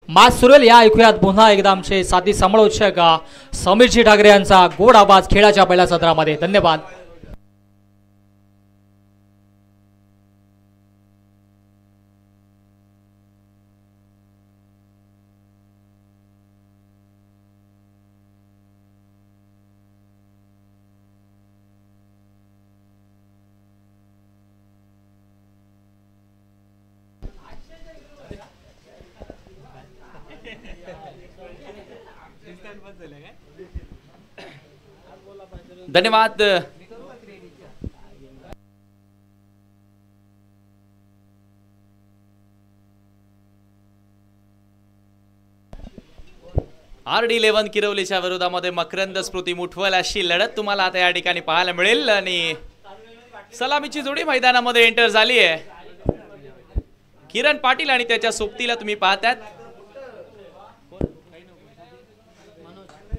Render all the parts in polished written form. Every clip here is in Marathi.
मॅच सुरू या ऐकूयात पुन्हा एकदा आमचे साथी समालोचक समीरजी ठाकरे यांचा गोड आवाज खेळाच्या पहिल्या सत्रामध्ये. धन्यवाद. धन्यवाद. RD11 किरवलीच्या विरोधामध्ये मकरंद स्मृती मुठवल अशी लढत तुम्हाला आता या ठिकाणी पाहायला मिळेल आणि सलामीची जोडी मैदानामध्ये एंटर झाली आहे. किरण पाटील आणि त्याच्या सोबतीला तुम्ही पाहतात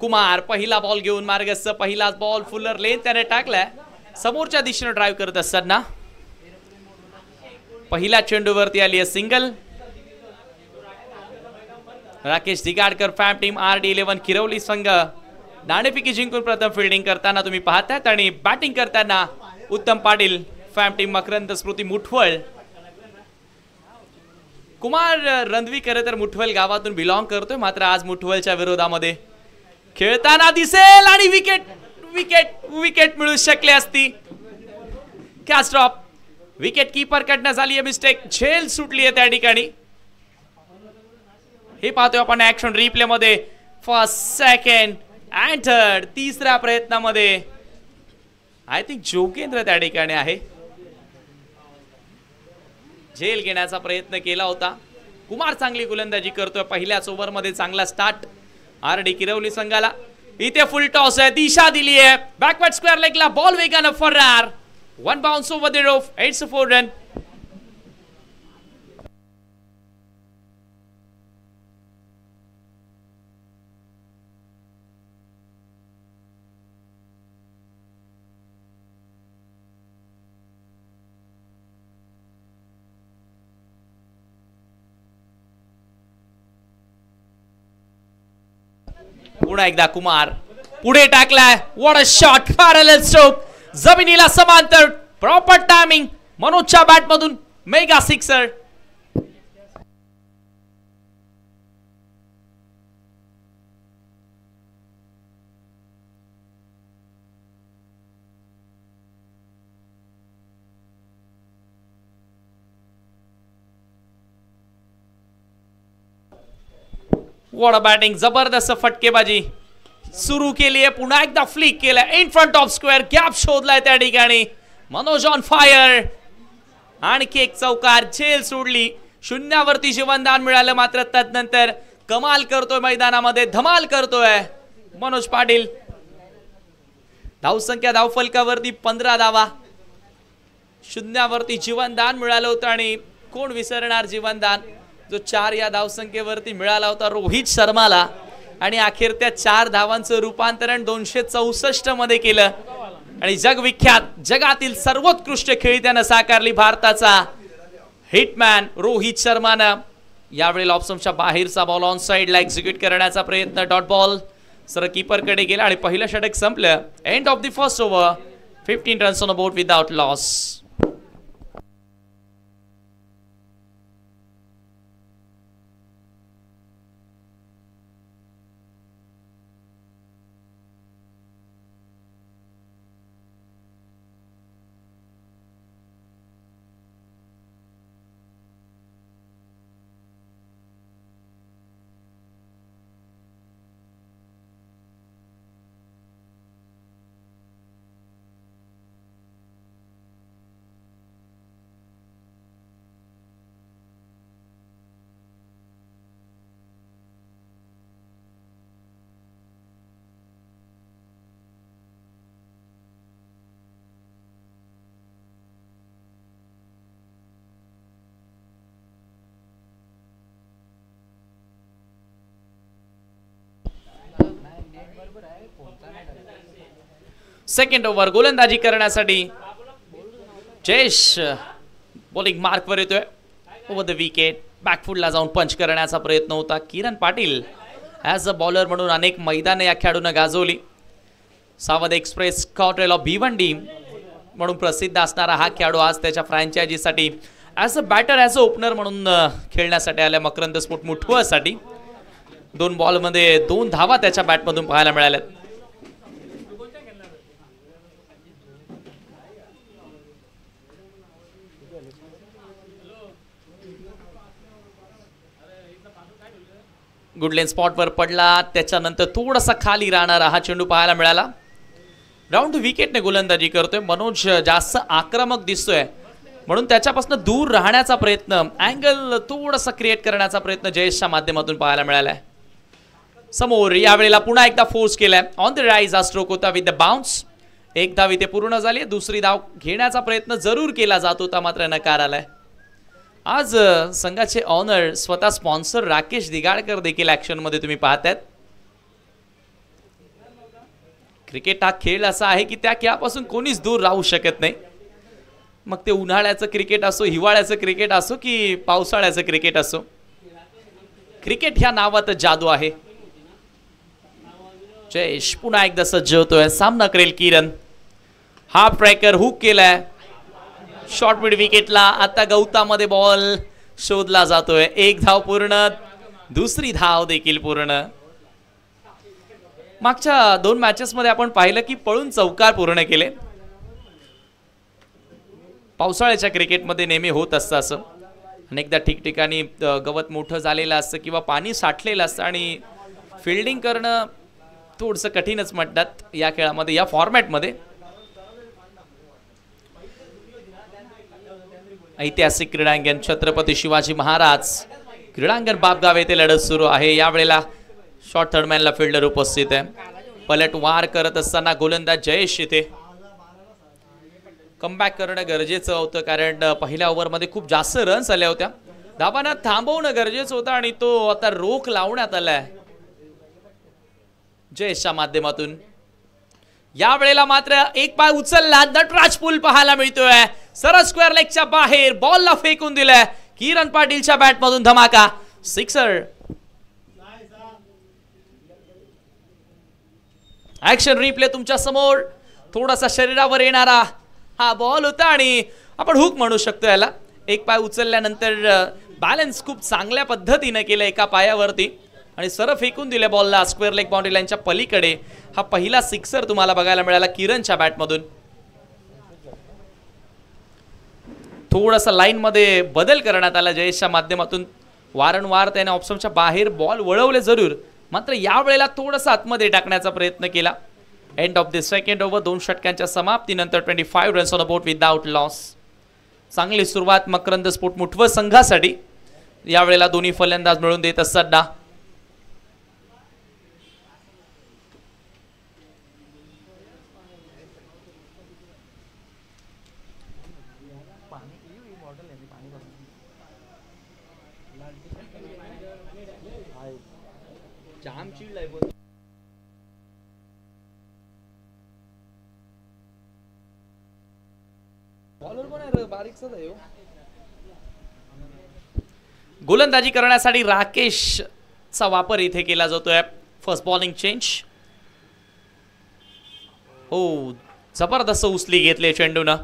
कुमार. पहिला बॉल घेऊन मार्गस्थ, पहिलाच बॉल फुलर लेन त्याने टाकलाय समोरच्या दिशेने ड्राइव्ह करत असताना. पहिल्या चेंडूवरती आली आहे single. Rakesh Digadkar fam team RD11 Kirwali संघ नाणेफेकी जिंकून प्रथम फिल्डिंग करताना तुम्ही पाहतात आणि बॅटिंग करताना उत्तम पाटील फॅम टीम मकरंद स्मृती मुठवळ. कुमार रणवी खरं तर मुठवल गावातून बिलॉंग करतोय, मात्र आज मुठवलच्या विरोधामध्ये खेळताना दिसेल आणि विकेट विकेट विकेट मिळू शकली असती. Catch drop. विकेट कीपर कडनं झाली आहे मिस्टेक. झेल सुटली आहे त्या ठिकाणी. हे पाहतोय आपण ऍक्शन रिप्ले मध्ये. First, second and third. तिसऱ्या प्रयत्नामध्ये आय थिंक जोगेंद्र त्या ठिकाणी आहे. झेल घेण्याचा प्रयत्न केला होता. कुमार चांगली गोलंदाजी करतोय. पहिल्याच ओव्हर मध्ये चांगला स्टार्ट RD किरवली संघाला. इथे फुल टॉस आहे, दिशा दिली आहे बॅकवर्ड स्क्वेअर लेगला. बॉल वेगानं फरार. One bounce over the roof. 8 run. पुन्हा एकदा कुमार पुढे टाकलाय. What a shot. Parallel stroke. जमिनीला समांतर. Proper timing. मनोजच्या बॅट मधून mega sixer. What a batting. जबरदस्त फटकेबाजी सुरू केली आहे. पुन्हा एकदा फ्लिक केलं in front of square. Gap शोधलाय त्या ठिकाणी. Manoj on fire. आणखी एक चौकार. झेल सोडली. शून्यावरती जीवनदान मिळालं, मात्र तदनंतर कमाल करतोय मैदानामध्ये. धमाल करतोय मनोज पाटील. धावसंख्या धावफलकावरती 15 धावा. शून्यावरती जीवनदान मिळालं होतं आणि कोण विसरणार जीवनदान जो 4 या धावसंख्येवरती मिळाला होता रोहित शर्माला. आणि अखेर त्या 4 धावांचं रूपांतरण 264 मध्ये केलं आणि जगविख्यात जगातील सर्वोत्कृष्ट खेळी त्यानं साकारली भारताचा हिटमॅन रोहित शर्मानं. यावेळी ऑप्शनच्या बाहेरचा बॉल ऑन साइडला एक्झिक्यूट करण्याचा प्रयत्न. डॉट बॉल सर कीपर कडे गेला आणि पहिलं षटक संपलं. End of the first over. 15 runs on a board without loss. Second over गोलंदाजी करण्यासाठी जयेश बॉलिंग मार्कवर येतोय. Over the wicket. बॅकफुटला जाऊन पंच करण्याचा प्रयत्न होता. Kiran Patil as a bowler म्हणून अनेक मैदाने या खेळाडूनं गाजवली. सावध एक्सप्रेस क्वार्टर ऑफ भिवंडी म्हणून प्रसिद्ध असणारा हा खेळाडू आज त्याच्या फ्रँचायझीसाठी as a batter as a opener म्हणून खेळण्यासाठी आल्या मकरंद स्पोर्ट मुठवसाठी. 2 बॉलमध्ये 2 धावा त्याच्या बॅटमधून पाहायला मिळाल्यात. गुडलेन स्पॉटवर पडला, त्याच्यानंतर थोडासा खाली राहणारा हा चेंडू पाहायला मिळाला. राऊंड विकेटने गोलंदाजी करतोय. मनोज जास्त आक्रमक दिसतोय म्हणून त्याच्यापासून दूर राहण्याचा प्रयत्न, अँगल थोडासा क्रिएट करण्याचा प्रयत्न जयेशच्या माध्यमातून पाहायला मिळालाय. समोर यावेळेला पुन्हा एकदा फोर्स केलाय. ऑन द राईज हा स्ट्रोक होता विथ द बाउन्स. 1 धाव इथे पूर्ण झाली. दुसरी धाव घेण्याचा प्रयत्न जरूर केला जात होता मात्र नकार आलाय. आज संघाचे ऑनर स्वतः स्पॉन्सर राकेश दिगाळकर देखील ऍक्शन मध्ये तुम्ही पाहतायत. क्रिकेट हा खेळ असा आहे की त्या खेळापासून कोणीच दूर राहू शकत नाही. मग ते उन्हाळ्याचं क्रिकेट असो, हिवाळ्याचं क्रिकेट असो की पावसाळ्याचं क्रिकेट असो, क्रिकेट ह्या नावात जादू आहे. जयेश पुन्हा एकदा सज्ज होतोय. सामना करेल किरण. हाफ ट्रॅकर हुक केलाय. शॉर्ट मिड विकेटला आता गौतामध्ये बॉल शोधला जातोय. 1 धाव पूर्ण, दुसरी धाव देखील पूर्ण. मागच्या 2 मॅचेस मध्ये आपण पाहिलं की पळून चौकार पूर्ण केले. पावसाळ्याच्या क्रिकेटमध्ये नेहमी होत असतं असं. अनेकदा ठिकठिकाणी गवत मोठं झालेलं असतं किंवा पाणी साठलेलं असतं आणि फिल्डिंग करणं थोडंसं कठीणच म्हणतात या खेळामध्ये, या फॉर्मॅटमध्ये. ऐतिहासिक क्रीडांगण छत्रपती शिवाजी महाराज क्रीडांगण बापगाव येथे लढत सुरू आहे. यावेळेला शॉर्ट थर्डमॅनला फिल्डर उपस्थित आहे. पलट वार करत असताना गोलंदाज जयेश इथे कमबॅक करणं गरजेचं होतं कारण पहिल्या ओव्हरमध्ये खूप जास्त रन्स आल्या होत्या. धावांना थांबवणं गरजेचं होतं आणि तो आता रोख लावण्यात आलाय जयेशच्या माध्यमातून. यावेळेला मात्र एक पाय उचलला. नटराज पूल पाहायला मिळतोय. सरळ स्क्वेअर लेगच्या बाहेर बॉलला फेकून दिलाय. किरण पाटीलच्या बॅटमधून धमाका, सिक्सर. ऍक्शन रिप्ले तुमच्या समोर. थोडासा शरीरावर येणारा हा बॉल होता आणि आपण हुक म्हणू शकतो याला. एक पाय उचलल्यानंतर बॅलन्स खूप चांगल्या पद्धतीने केलं एका पायावरती आणि सरळ फेकून दिले बॉलला स्क्वेअर लेग बाउंड्री लाईनच्या पलीकडे. हा पहिला सिक्सर तुम्हाला बघायला मिळाला किरणच्या बॅटमधून. थोडासा लाईन मध्ये बदल करण्यात आला जयेशच्या माध्यमातून. वारंवार त्याने ऑप्शनच्या बाहेर बॉल वळवले जरूर, मात्र यावेळेला थोडासा आतमध्ये टाकण्याचा प्रयत्न केला. End of the second over. 2 षटकांच्या समाप्तीनंतर 25 runs on the board without loss. चांगली सुरुवात मकरंद स्पोर्ट मुठवं संघासाठी. यावेळेला दोन्ही फलंदाज मिळून देत असताना गोलंदाजी करण्यासाठी राकेशचा वापर इथे केला जातोय. First bowling change. हो, जबरदस्त उचली घेतली चेंडूनं.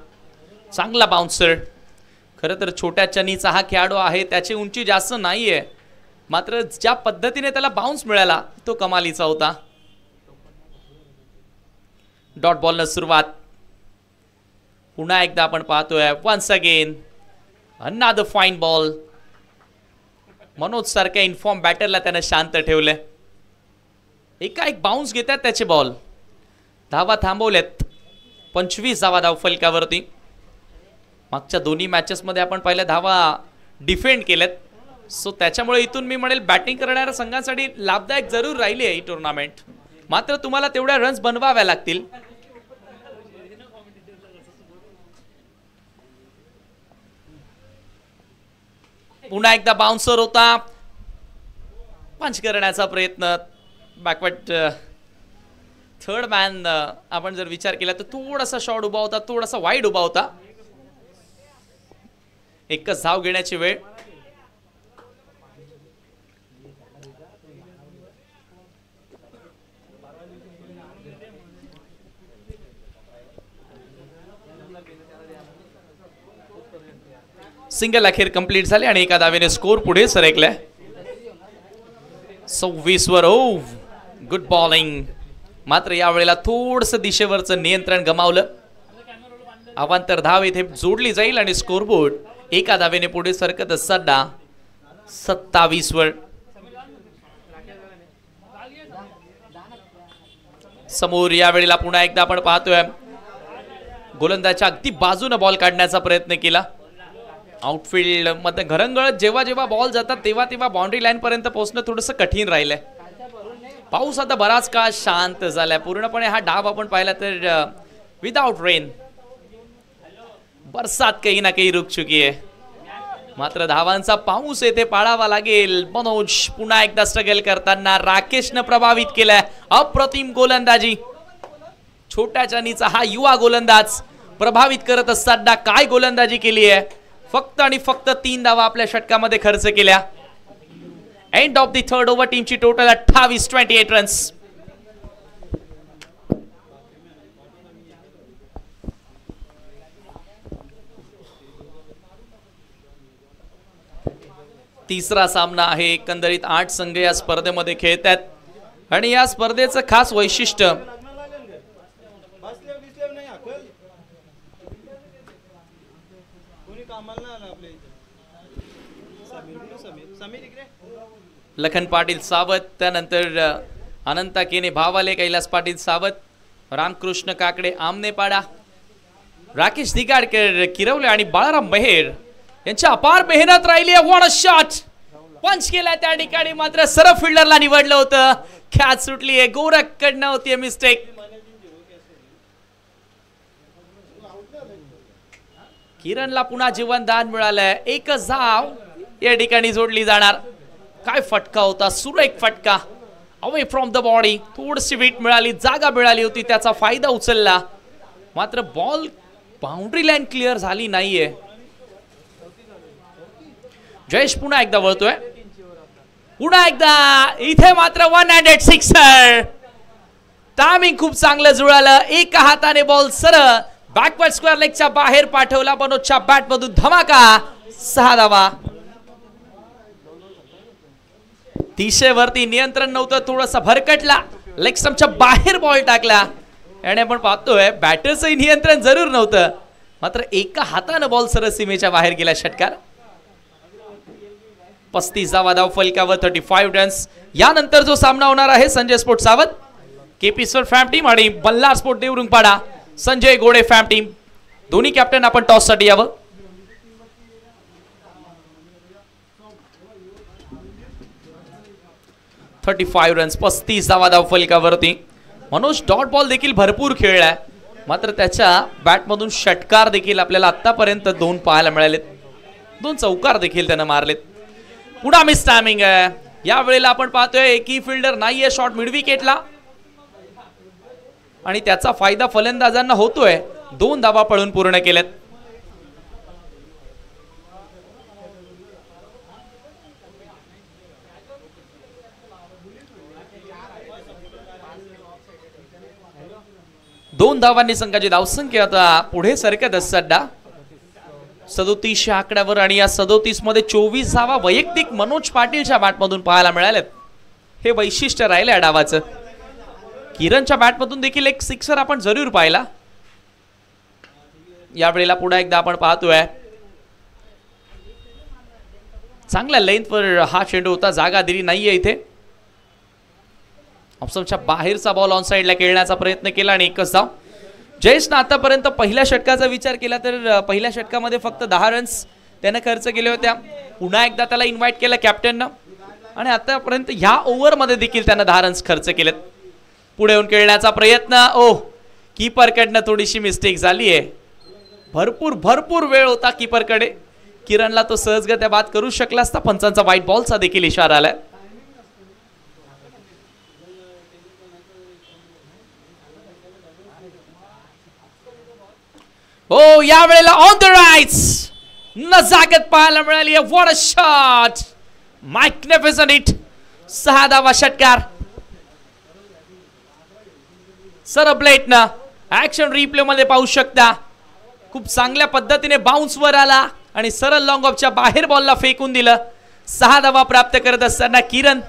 चांगला बाउन्सर. खरं तर छोट्या चनीचा हा खेळाडू आहे. त्याची उंची जास्त नाहीये, मात्र ज्या पद्धतीने त्याला बाउन्स मिळाला तो कमालीचा होता. डॉट बॉलनं सुरुवात. पुन्हा एकदा आपण पाहतोय once again another fine ball. Manoj सारख्या इन्फॉर्म बॅटरला त्यानं शांत ठेवलंय. एका एक बाउन्स घेतात त्याचे बॉल. धावा थांबवल्यात. 25 धावा धाव फलकावरती. मागच्या दोन्ही मॅचेसमध्ये आपण पहिल्या धावा डिफेंड केल्यात. सो त्याच्यामुळे इथून मी म्हणेल बॅटिंग करणाऱ्या संघांसाठी लाभदायक जरूर राहिली आहे ही टुर्नामेंट. मात्र तुम्हाला तेवढ्या रन्स बनवाव्या लागतील. पुन्हा एकदा बाउन्सर होता. पंच करण्याचा प्रयत्न. बॅकवर्ड थर्ड मॅन आपण जर विचार केला तर थोडासा शॉर्ट उभा होता, थोडासा वाईड उभा होता. एकच धाव घेण्याची वेळ. सिंगल अखेर कंप्लीट झाले आणि एका धावेने स्कोर पुढे सरकलाय 26 वर. ओ गुड बॉलिंग. मात्र यावेळेला थोडस दिशेवरचं नियंत्रण गमावलं. अवांतर धाव इथे जोडली जाईल आणि स्कोरबोर्ड एका धावेने पुढे सरकत असताना 27 वर. समोर यावेळेला पुन्हा एकदा आपण पाहतोय गोलंदाजाच्या अगदी बाजूने बॉल काढण्याचा प्रयत्न केला. आउटफील्ड मध्ये घरंगळत जेव्हा जेव्हा बॉल जातात तेव्हा तेव्हा बाउंड्री लाईन पर्यंत पोहोचणं थोडंसं कठीण राहिलंय. पाऊस आता बराच काळ शांत झालाय. पूर्णपणे हा डाव आपण पाहिला तर विदाउट रेन, बरसात काही ना काही रुक चुकी आहे. मात्र धावांचा पाऊस येथे पाळावा लागेल. मनोज पुन्हा एकदा स्ट्रगल करताना राकेशनं प्रभावित केलाय. अप्रतिम गोलंदाजी. छोट्या चानीचा हा युवा गोलंदाज प्रभावित करत असताना काय गोलंदाजी केली आहे. फक्त आणि फक्त 3 धावा आपल्या षटकामध्ये खर्च केल्या. End of the third over. टीमची टोटल 28 रन्स. तिसरा सामना आहे. एकंदरीत 8 संघ या स्पर्धेमध्ये खेळतात आणि या स्पर्धेचं खास वैशिष्ट्य लखन पाटील सावत, त्यानंतर अनंता केने भावाले, कैलास पाटील सावत, रामकृष्ण काकडे आमनेपाडा, राकेश दिगाडकर किरवले आणि बाळाराम मेहेर यांची अपार मेहनत राहिली आहे. What a shot. पंच केला त्या ठिकाणी मात्र सरळ फिल्डरला निवडलं होतं. कॅच सुटली आहे. गोरख कडनं होती मिस्टेक. किरणला पुन्हा जीवनदान मिळालंय. एकच धाव या ठिकाणी जोडली जाणार. काय फटका होता. सुरेख फटका. Away from the body. थोडीशी वेट मिळाली, जागा मिळाली होती, त्याचा फायदा उचलला. मात्र बॉल बाउंड्री लाईन क्लिअर झाली नाहीये. जयेश पुन्हा एकदा वळतोय. पुन्हा एकदा इथे मात्र 1 हँडेड सिक्सर. टायमिंग खूप चांगलं जुळालं. एका हाताने बॉल सरळ बॅकवर्ड स्क्वेअर लेगच्या बाहेर पाठवला. मनोजच्या बॅट मधून धमाका. 6 धावा. दिशेवरती नियंत्रण नव्हतं. थोडंसं भरकटला. लेग स्टंपच्या बाहेर बॉल टाकला आणि आपण पाहतोय बॅटरचंही नियंत्रण जरूर नव्हतं. मात्र एका हाताने बॉल सरळ सीमेच्या बाहेर गेला. षटकार. 35 धावा धाव फलकावर. 35 रन्स. यानंतर जो सामना होणार आहे संजय स्पोर्ट सावत, केपीसर फॅम टीम आणि बल्लार स्पोर्ट देवरुंगपाडा संजय गोडे फॅम टीम. दोन्ही कॅप्टन आपण टॉस साठी यावं. रन्स. 35 धावा धाव फलकावरती. मनोज डॉट बॉल देखील भरपूर खेळलाय. मात्र त्याच्या बॅटमधून षटकार देखील आपल्याला आतापर्यंत 2 पाहायला मिळालेत. 2 चौकार देखील त्यानं मारलेत. पुन्हा मिस टायमिंग आहे. या वेळेला आपण पाहतोय एकही फिल्डर नाहीये शॉट मिड विकेटला आणि त्याचा फायदा फलंदाजांना होतोय. 2 धावा पळून पूर्ण केल्यात. दोन धावांनी संघाची धावसंख्या आता पुढे सरकत असताना 37 आकड्यावर आणि या 37 मध्ये 24 धावा वैयक्तिक मनोज पाटीलच्या बॅटमधून पाहायला मिळाल्यात. हे वैशिष्ट्य राहिलं या डावाचं. किरणच्या बॅटमधून देखील एक सिक्सर आपण जरूर पाहिला. यावेळेला पुन्हा एकदा आपण पाहतोय चांगल्या लेंथवर हा चेंडू होता. जागा दिली नाहीये इथे. ऑप्शनच्या बाहेरचा बॉल ऑन साइडला खेळण्याचा प्रयत्न केला आणि एकच धाव. जयेशनं आतापर्यंत पहिल्या षटकाचा विचार केला तर पहिल्या षटकामध्ये फक्त 10 रन्स त्याने खर्च केले होत्या. पुन्हा एकदा त्याला इन्व्हाइट केलं कॅप्टननं आणि आतापर्यंत ह्या ओव्हरमध्ये देखील त्यानं 10 रन्स खर्च केलेत. पुढे येऊन खेळण्याचा प्रयत्न. कीपरकडनं थोडीशी मिस्टेक झाली आहे. भरपूर वेळ होता कीपरकडे. किरणला तो सहजगत्या बाद करू शकला असता. पंचांचा व्हाईट बॉलचा देखील इशारा आलाय. यावेळेला ऑन द राइट्स नजाकत पाहायला मिळाली. What a shot. Magnificent hit. 6 धावा षटकार. सरळ प्लेटनं ऍक्शन रिप्ले मध्ये पाहू शकता, खूप चांगल्या पद्धतीने बाउन्स वर आला आणि सरळ लॉंग ऑफच्या बाहेर बॉलला फेकून दिलं. 6 धावा प्राप्त करत असताना किरण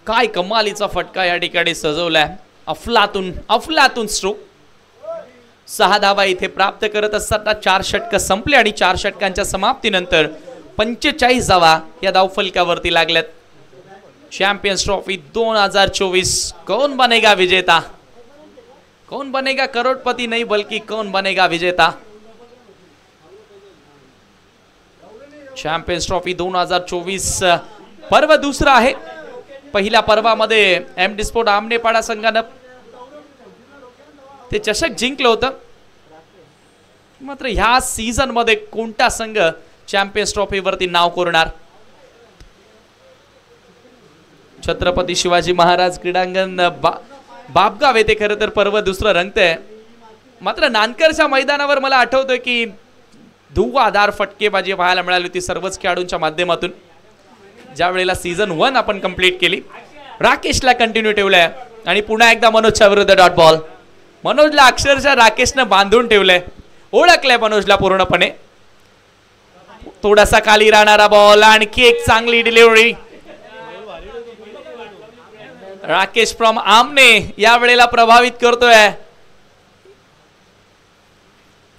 काय कमालीचा फटका या ठिकाणी सजवलाय. अफलातून स्ट्रोक. 6 धावा इथे प्राप्त करत असताना 4 षटक संपले आणि 4 षटकांच्या समाप्तीनंतर 45 धावा या धावफलकावरती लागल्यात. चॅम्पियन्स ट्रॉफी 2024 कौन बनेगा विजेता, कौन बनेगा करोड़पति नहीं बल्कि कौन बनेगा विजेता. चॅम्पियन्स ट्रॉफी 2024 पर्व दुसरा आहे. पहिल्या पर्वामध्ये एम डी स्पोर्ट आमनेपाडा संघानं ते चषक जिंकलं होतं. मात्र ह्या सीझन मध्ये कोणता संघ चॅम्पियन्स ट्रॉफी वरती नाव कोरणार. छत्रपती शिवाजी महाराज क्रीडांगण बापगाव येथे खरं तर पर्व दुसरं रंगतंय. मात्र नानकरच्या मैदानावर मला आठवतंय की धुव्वाधार फटकेबाजी पाहायला मिळाली होती सर्वच खेळाडूंच्या माध्यमातून. ज्या वेळेला सीझन 1 आपण कंप्लीट केली, राकेशला कंटिन्यू ठेवलंय आणि पुन्हा एकदा मनोजच्या विरुद्ध डॉट बॉल. मनोजला अक्षरशः राकेशनं बांधून ठेवलंय, ओळखलंय मनोजला पूर्णपणे. थोडासा खाली राहणारा बॉल, आणखी एक चांगली डिलिव्हरी. राकेश फ्रॉम आमने या वेळेला प्रभावित करतोय.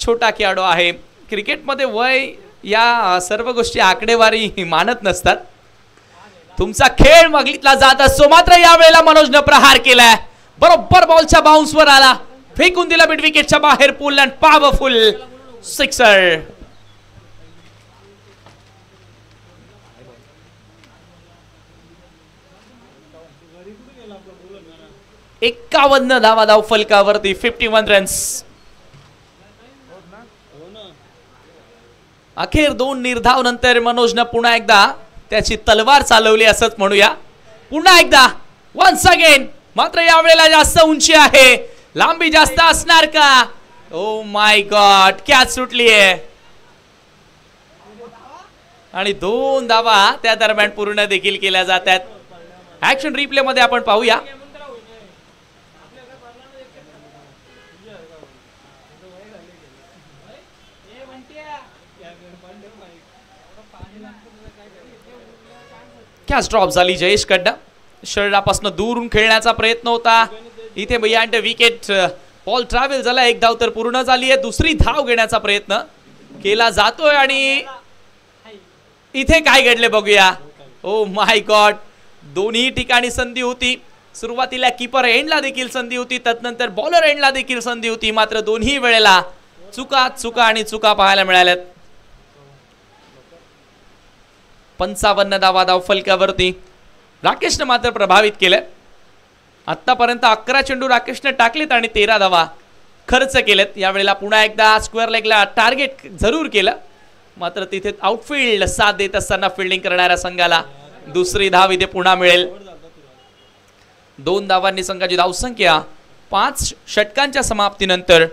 छोटा खेळाडू आहे. क्रिकेटमध्ये वय या सर्व गोष्टी आकडेवारी मानत नसतात. तुमचा खेळ मागितला जात असतो. मात्र या वेळेला मनोजनं प्रहार केलाय, बरोबर बॉलच्या बाउन्स वर आला, फेकून दिला मिड विकेटच्या बाहेर. पुल अँड पॉवरफुल सिक्सर. 51 धावा धावफलकावरती, 51 रन्स. अखेर 2 निर्धाव नंतर मनोजनं पुन्हा एकदा त्याची तलवार चालवली असंच म्हणूया. पुन्हा एकदा वन्स अगेन. मात्र या वेळेला जास्त उंची आहे, लांबी जास्त असणार का. ओ माय गॉड, कॅच सुटली आहे आणि 2 धावा त्या दरम्यान पूर्ण देखील केल्या जातात. ऍक्शन रिप्ले मध्ये आपण पाहूया. कॅच ड्रॉप झाली जयेश कडनं. शरीरापासून दूरून खेळण्याचा प्रयत्न होता. इथे बिहाइंड विकेट बॉल ट्रॅव्हल झाला. 1 धाव तर पूर्ण झाली आहे. दुसरी धाव घेण्याचा प्रयत्न केला जातोय आणि इथे काय घडले बघूया. ओ माय गॉड, दोन्ही ठिकाणी संधी होती. सुरुवातीला कीपर एंडला देखील संधी होती, तदनंतर बॉलर एंडला देखील संधी होती. मात्र दोन्ही वेळेला चुका पाहायला मिळाल्यात. 55 धावा धावफलकावरती. राकेशने मात्र प्रभावित केलं. आतापर्यंत 11 चेंडू राकेशने टाकलेत आणि 13 धावा खर्च केलेत. यावेळेला पुन्हा एकदा स्क्वेअर लेगला टार्गेट जरूर केलं. मात्र तिथे आउटफील्ड साथ देत असताना फिल्डिंग करणाऱ्या संघाला दुसरी धाव इथे पुन्हा मिळेल. 2 धावांनी संघाची धावसंख्या 5 षटकांच्या समाप्तीनंतर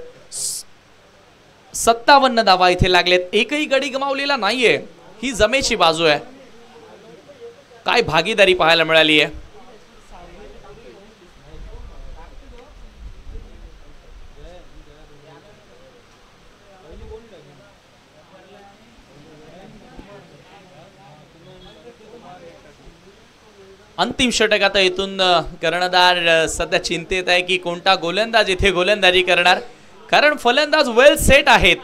57 धावा इथे लागलेत. एकही गडी गमावलेला नाहीये. ही जमेची बाजू आहे. काय भागीदारी पाहायला मिळाली आहे. अंतिम षटक आता इथून कर्णधार सध्या चिंतेत आहे की कोणता गोलंदाज इथे गोलंदाजी करणार, कारण फलंदाज वेल सेट आहेत.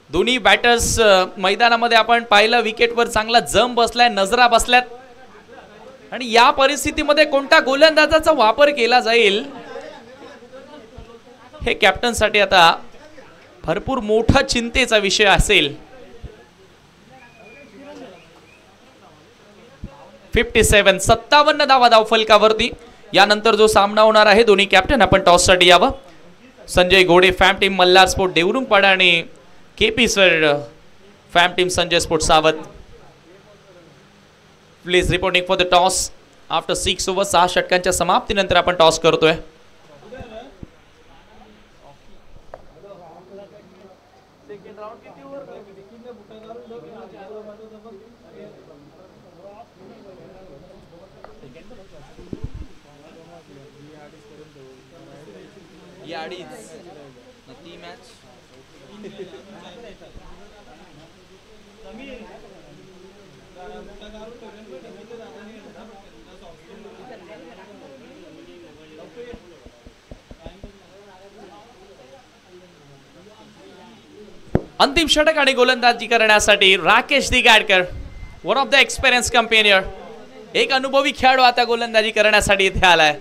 दोन्ही बॅटर्स मैदानामध्ये आपण पाहिलं, विकेटवर चांगला जम बसलाय, नजरा बसल्यात आणि या परिस्थितीमध्ये कोणत्या गोलंदाजाचा वापर केला जाईल हे कॅप्टन साठी आता भरपूर मोठा चिंतेचा विषय असेल. 57 धावा धावफलकावरती. यानंतर जो सामना होणार आहे दोन्ही कॅप्टन आपण टॉससाठी यावं. Sanjay Ghode fam team Malhar sport Devrungpada आणि KP sir fam team Sanjay sport Savat. Please reporting for the toss after 6 over. 6 षटकांच्या समाप्तीनंतर आपण टॉस करतोय. अंतिम षटक आणि गोलंदाजी करण्यासाठी Rakesh Digadkar, one of the experience campaigner, एक अनुभवी खेळाडू आता गोलंदाजी करण्यासाठी इथे आलाय.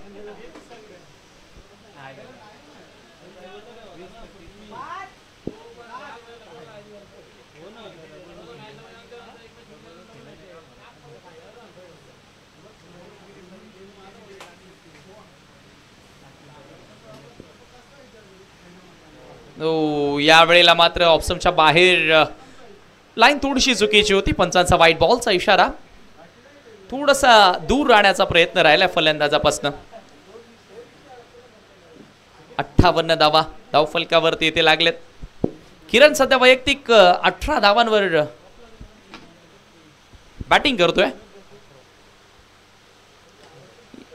या वेळेला मात्र ऑप्शनच्या बाहेर लाईन थोडीशी चुकीची होती. पंचांचा वाईट बॉलचा इशारा. थोडासा दूर राहण्याचा प्रयत्न राहिला फलंदाजापासून. 58 धावा धावफलकावरती इथे लागलेत. किरण सध्या वैयक्तिक 18 धावांवर बॅटिंग करतोय.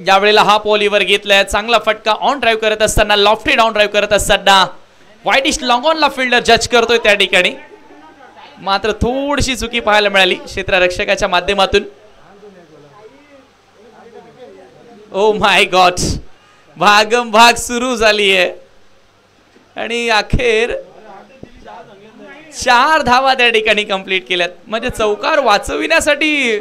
या वेळेला हा बॉलीवर घेतलाय. चांगला फटका ऑन ड्राईव्ह करत असताना, लॉफ्टेड ऑन ड्राईव्ह करत असताना वाईटिश लॉंग ऑनला फिल्डर जज करतोय त्या ठिकाणी. मात्र थोडीशी चुकी पाहायला मिळाली क्षेत्ररक्षकाच्या माध्यमातून. ओ माय गॉड, भागम भाग सुरू झाली आहे आणि अखेर 4 धावा त्या ठिकाणी कंप्लीट केल्यात. म्हणजे चौकार वाचविण्यासाठी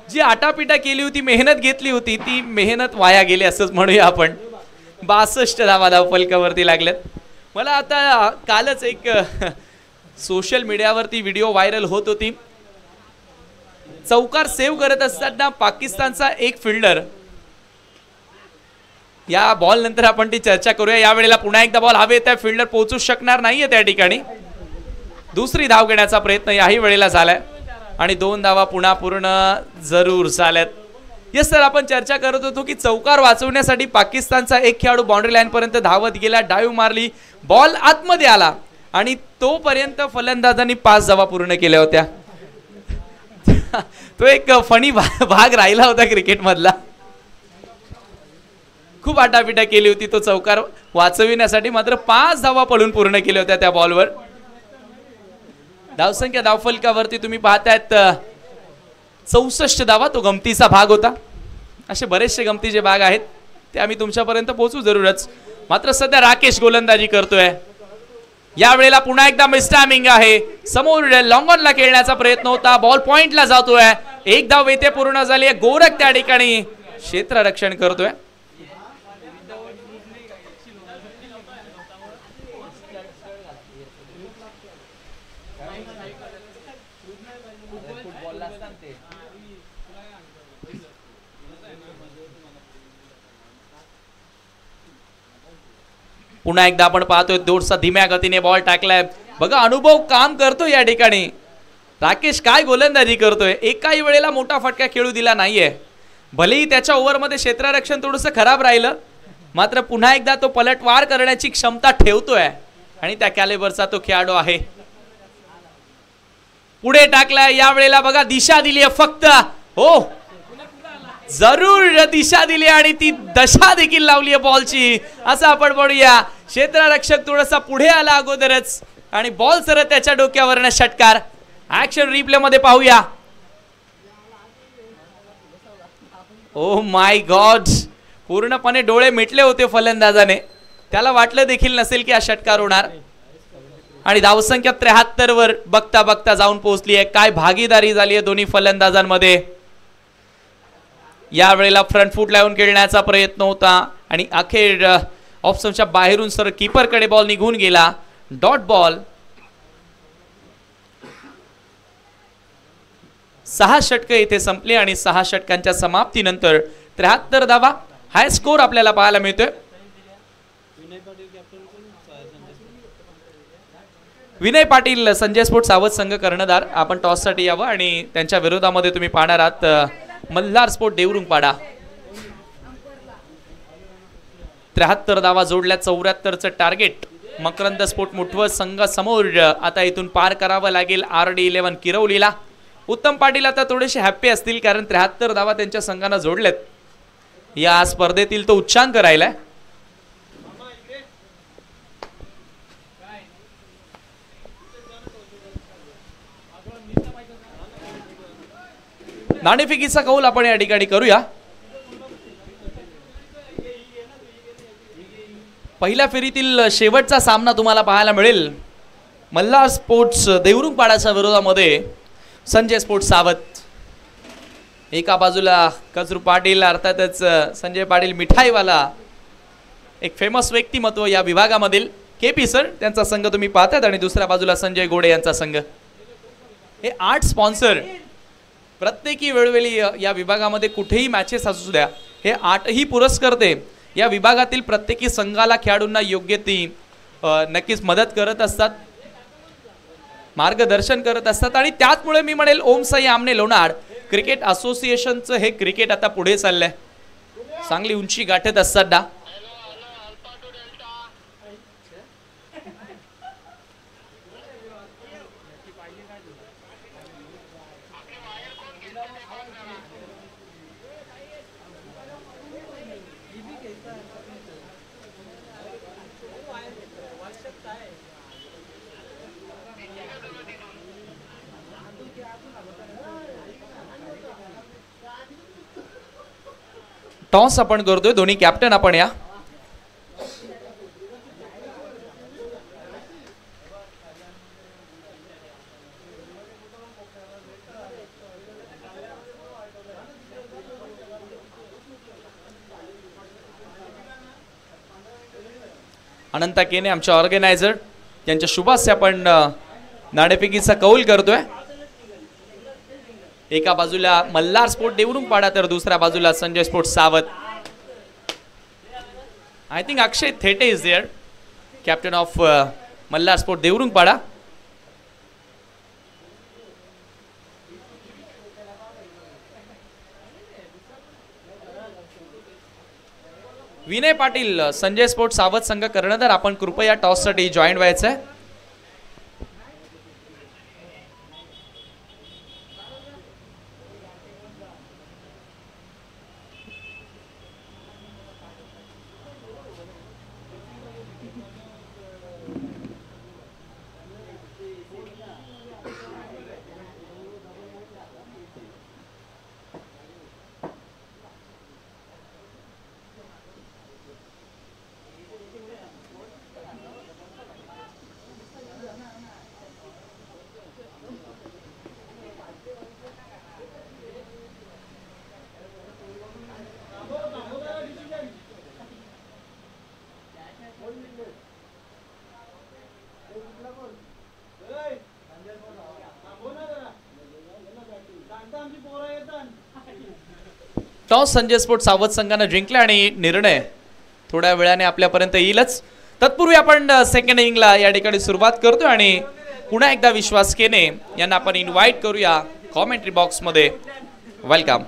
जी आटापिटा केली होती, मेहनत घेतली होती, ती मेहनत वाया गेली असंच म्हणूया आपण. 62 धावा धावफलकावरती लागल्यात. मला आता कालच एक सोशल मीडियावरती व्हिडिओ व्हायरल होत होती. चौकार सेव्ह करत असताना पाकिस्तानचा एक फिल्डर, या बॉल नंतर आपण ती चर्चा करूया. या वेळेला पुन्हा एकदा बॉल हवेत आहे, फिल्डर पोहोचू शकणार नाहीये त्या ठिकाणी. दुसरी धाव घेण्याचा प्रयत्न याही वेळेला झालाय आणि 2 धावा पुन्हा पूर्ण जरूर झाल्यात. येस सर, आपण चर्चा करत होतो की चौकार वाचवण्यासाठी पाकिस्तानचा एक खेळाडू बाउंड्री लाईन पर्यंत धावत गेला, डाईव्ह मारली, बॉल आतमध्ये आला आणि तोपर्यंत फलंदाजांनी 5 धावा पूर्ण केल्या होत्या. तो एक फनी भाग राहिला होता क्रिकेट मधला. खूप आटापिटा केली होती तो चौकार वाचविण्यासाठी, मात्र 5 धावा पळून पूर्ण केल्या होत्या त्या बॉलवर. धावसंख्या धावफलकावरती तुम्ही पाहतायत 64 धावा. तो गमतीचा भाग होता. असे बरेचसे गमतीचे भाग आहेत, ते आम्ही तुमच्यापर्यंत पोहोचू जरूरच. मात्र सध्या राकेश गोलंदाजी करतोय. या वेळेला पुन्हा एकदा मिसटायमिंग आहे. समोर लॉंग ऑनला खेळण्याचा प्रयत्न होता, बॉल पॉइंटला जातोय. 1 धाव येथे पूर्ण झाली आहे. गोरख त्या ठिकाणी क्षेत्ररक्षण करतोय. पुन्हा एकदा आपण पाहतोय थोडासा धीम्या गतीने बॉल टाकलाय. बघा, अनुभव काम करतो या ठिकाणी. राकेश काय गोलंदाजी करतोय. एकाही वेळेला मोठा फटका खेळू दिला नाहीये. भलेही त्याच्या ओव्हरमध्ये क्षेत्ररक्षण थोडंसं खराब राहिलं, मात्र पुन्हा एकदा तो पलटवार करण्याची क्षमता ठेवतोय आणि त्या कॅलिबरचा तो खेळाडू आहे. पुढे टाकलाय. या वेळेला बघा, दिशा दिली आहे फक्त. हो, जरूर दिशा दिली आणि ती दशा देखील लावली आहे बॉलची, असं आपण म्हणूया. क्षेत्ररक्षक थोडासा पुढे आला अगोदरच आणि बॉल सरत त्याच्या डोक्यावरनं षटकार. ऍक्शन रिप्ले मध्ये पाहूया. ओ माय गॉड, पूर्णपणे डोळे मिटले होते फलंदाजाने. त्याला वाटलं देखील नसेल की हा षटकार होणार. आणि धावसंख्या 73 वर बघता बघता जाऊन पोहोचली आहे. काय भागीदारी झाली आहे दोन्ही फलंदाजांमध्ये. या वेळेला फ्रंट फूट लावून खेळण्याचा प्रयत्न होता आणि अखेर ऑप्शनच्या बाहेरून सर कीपरकडे बॉल निघून गेला. Dot ball. 6 षटकं इथे संपली आणि 6 षटकांच्या समाप्तीनंतर 73 धावा हाय स्कोर आपल्याला पाहायला मिळतोय. विनय पाटील संजय स्पोर्ट्स सावध संघ कर्णधार, आपण टॉससाठी यावं आणि त्यांच्या विरोधामध्ये तुम्ही पाहणार आहात मल्हार स्पोर्ट देवरुंगपाडा. 73 धावा जोडल्या, 74चं टार्गेट. मकरंद स्पोर्ट मुठवत संघ समोर आता इथून पार करावं लागेल RD11 किरवलीला. उत्तम पाटील आता थोडेसे हॅप्पी असतील कारण 73 धावा त्यांच्या संघानं जोडलेत. या स्पर्धेतील तो उच्चांक राहिलाय. नाणेफेकीचा कौल आपण या ठिकाणी करूया. पहिल्या फेरीतील शेवटचा सामना तुम्हाला पाहायला मिळेल मल्हार स्पोर्ट्स देवरुंगपाडाच्या विरोधामध्ये संजय स्पोर्ट्स सावध. एका बाजूला कचरू पाटील, अर्थातच संजय पाटील मिठाईवाला, एक फेमस व्यक्तिमत्व या विभागामधील KP सर, त्यांचा संघ तुम्ही पाहतात. आणि दुसऱ्या बाजूला संजय गोडे यांचा संघ. हे 8 स्पॉन्सर प्रत्येकी वेळोवेळी या विभागामध्ये कुठेही मॅचेस असू द्या, हे 8ही पुरस्कर्ते या विभागातील प्रत्येकी संघाला, खेळाडूंना योग्य ती नक्कीच मदत करत असतात, मार्गदर्शन करत असतात. आणि त्याचमुळे मी म्हणेल ओम साई आमने लोणार क्रिकेट असोसिएशनचं हे क्रिकेट आता पुढे चाललंय, चांगली उंची गाठत असतात ना. टॉस आपण करतोय, दोन्ही कॅप्टन आपण या. अनंत केने आमचे ऑर्गनायझर, त्यांच्या शुभास्य आपण नाणेफेकीचा कौल करतोय. एका बाजूला मल्हार स्पोर्ट देवरुंगपाडा तर दुसऱ्या बाजूला Sanjay sport Savadh. I think Akshay Thete is there, captain of Malhar sport Devrungpada. Vinay Patil Sanjay sport Savadh संघ कर्णधार, आपण कृपया टॉस साठी जॉईन व्हायचंय. टॉस संजय स्पोर्ट सावध संघाने जिंकला आणि निर्णय थोड्या वेळाने आपल्यापर्यंत येईलच. तत्पूर्वी आपण सेकंड इनिंगला या ठिकाणी सुरुवात करतोय आणि पुन्हा एकदा विश्वास केने यांना आपण इन्व्हाइट करूया कॉमेंट्री बॉक्स मध्ये. वेलकम.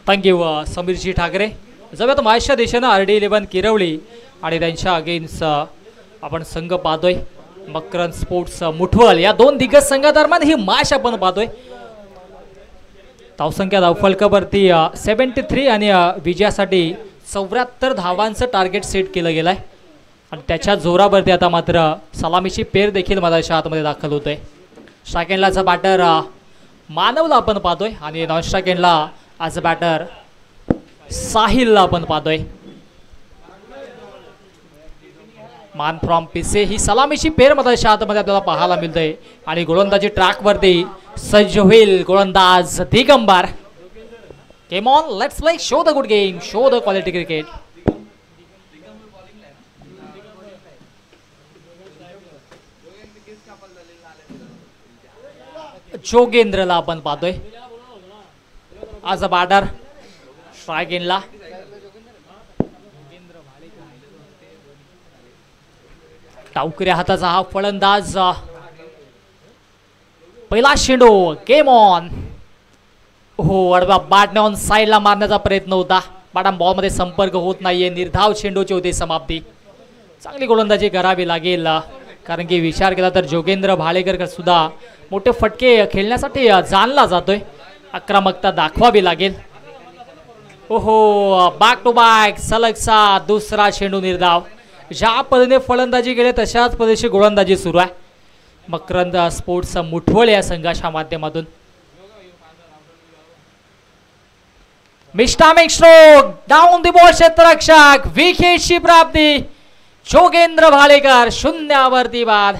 थँक्यू समीरजी ठाकरे. जाऊयात महाराष्ट्र देशानं RD11 किरवली आणि त्यांच्या अगेन्स्ट आपण संघ पाहतोय मकरंद स्पोर्ट्स मुठवल. या दोन दिग्गज संघादरम्यान ही मॅच आपण पाहतोय. धावसंख्या धावफलकावरती 73 आणि विजयासाठी 74 धावांचं टार्गेट सेट केलं गेलं आहे आणि त्याच्या जोरावरती आता मात्र सलामीची पेर देखील मैदानाच्या आतमध्ये दाखल होतोय. स्ट्राईक एंडलाचा बॅटर मानवला आपण पाहतोय आणि नॉन स्ट्राईक एंडला आज बॅटर साहिलला आपण पाहतोय. मान फ्रॉम पिसे ही सलामीची पेर मैदानाच्या आतमध्ये आपल्याला पाहायला मिळतंय आणि गोलंदाजी ट्रॅकवरती सज्ज होईल गोलंदाज Digambar. Game on, let's play, show the good game, show the quality cricket. जोगेंद्रला आपण पाहतोय आज बॅटर स्ट्राईक एंडला. डावकऱ्या हाताचा हा फलंदाज, पहिला चेंडू, गेम ऑन. हो, अडवा बॅटने ऑन साईडला मारण्याचा प्रयत्न होता, बॅट बॉलमध्ये संपर्क होत नाहीये. निर्धाव चेंडूची होती समाप्ती. चांगली गोलंदाजी करावी लागेल कारण की विचार केला तर जोगेंद्र भालेकर सुद्धा मोठे फटके खेळण्यासाठी जाणला जातोय. आक्रमकता दाखवावी लागेल. ओहो, बॅक टू बॅक सलगचा दुसरा चेंडू निर्धाव. ज्या पद्धतीने फलंदाजी केली तशाच पद्धतीची गोलंदाजी सुरू आहे मकरंद स्पोर्ट्स मुठवळ या संघाच्या माध्यमातून. मिस्टामिक स्ट्रोक डाऊन दी बॉल, क्षेत्ररक्षक विकेटची प्राप्ती. जोगेंद्र भालेकर शून्यावरती बाद.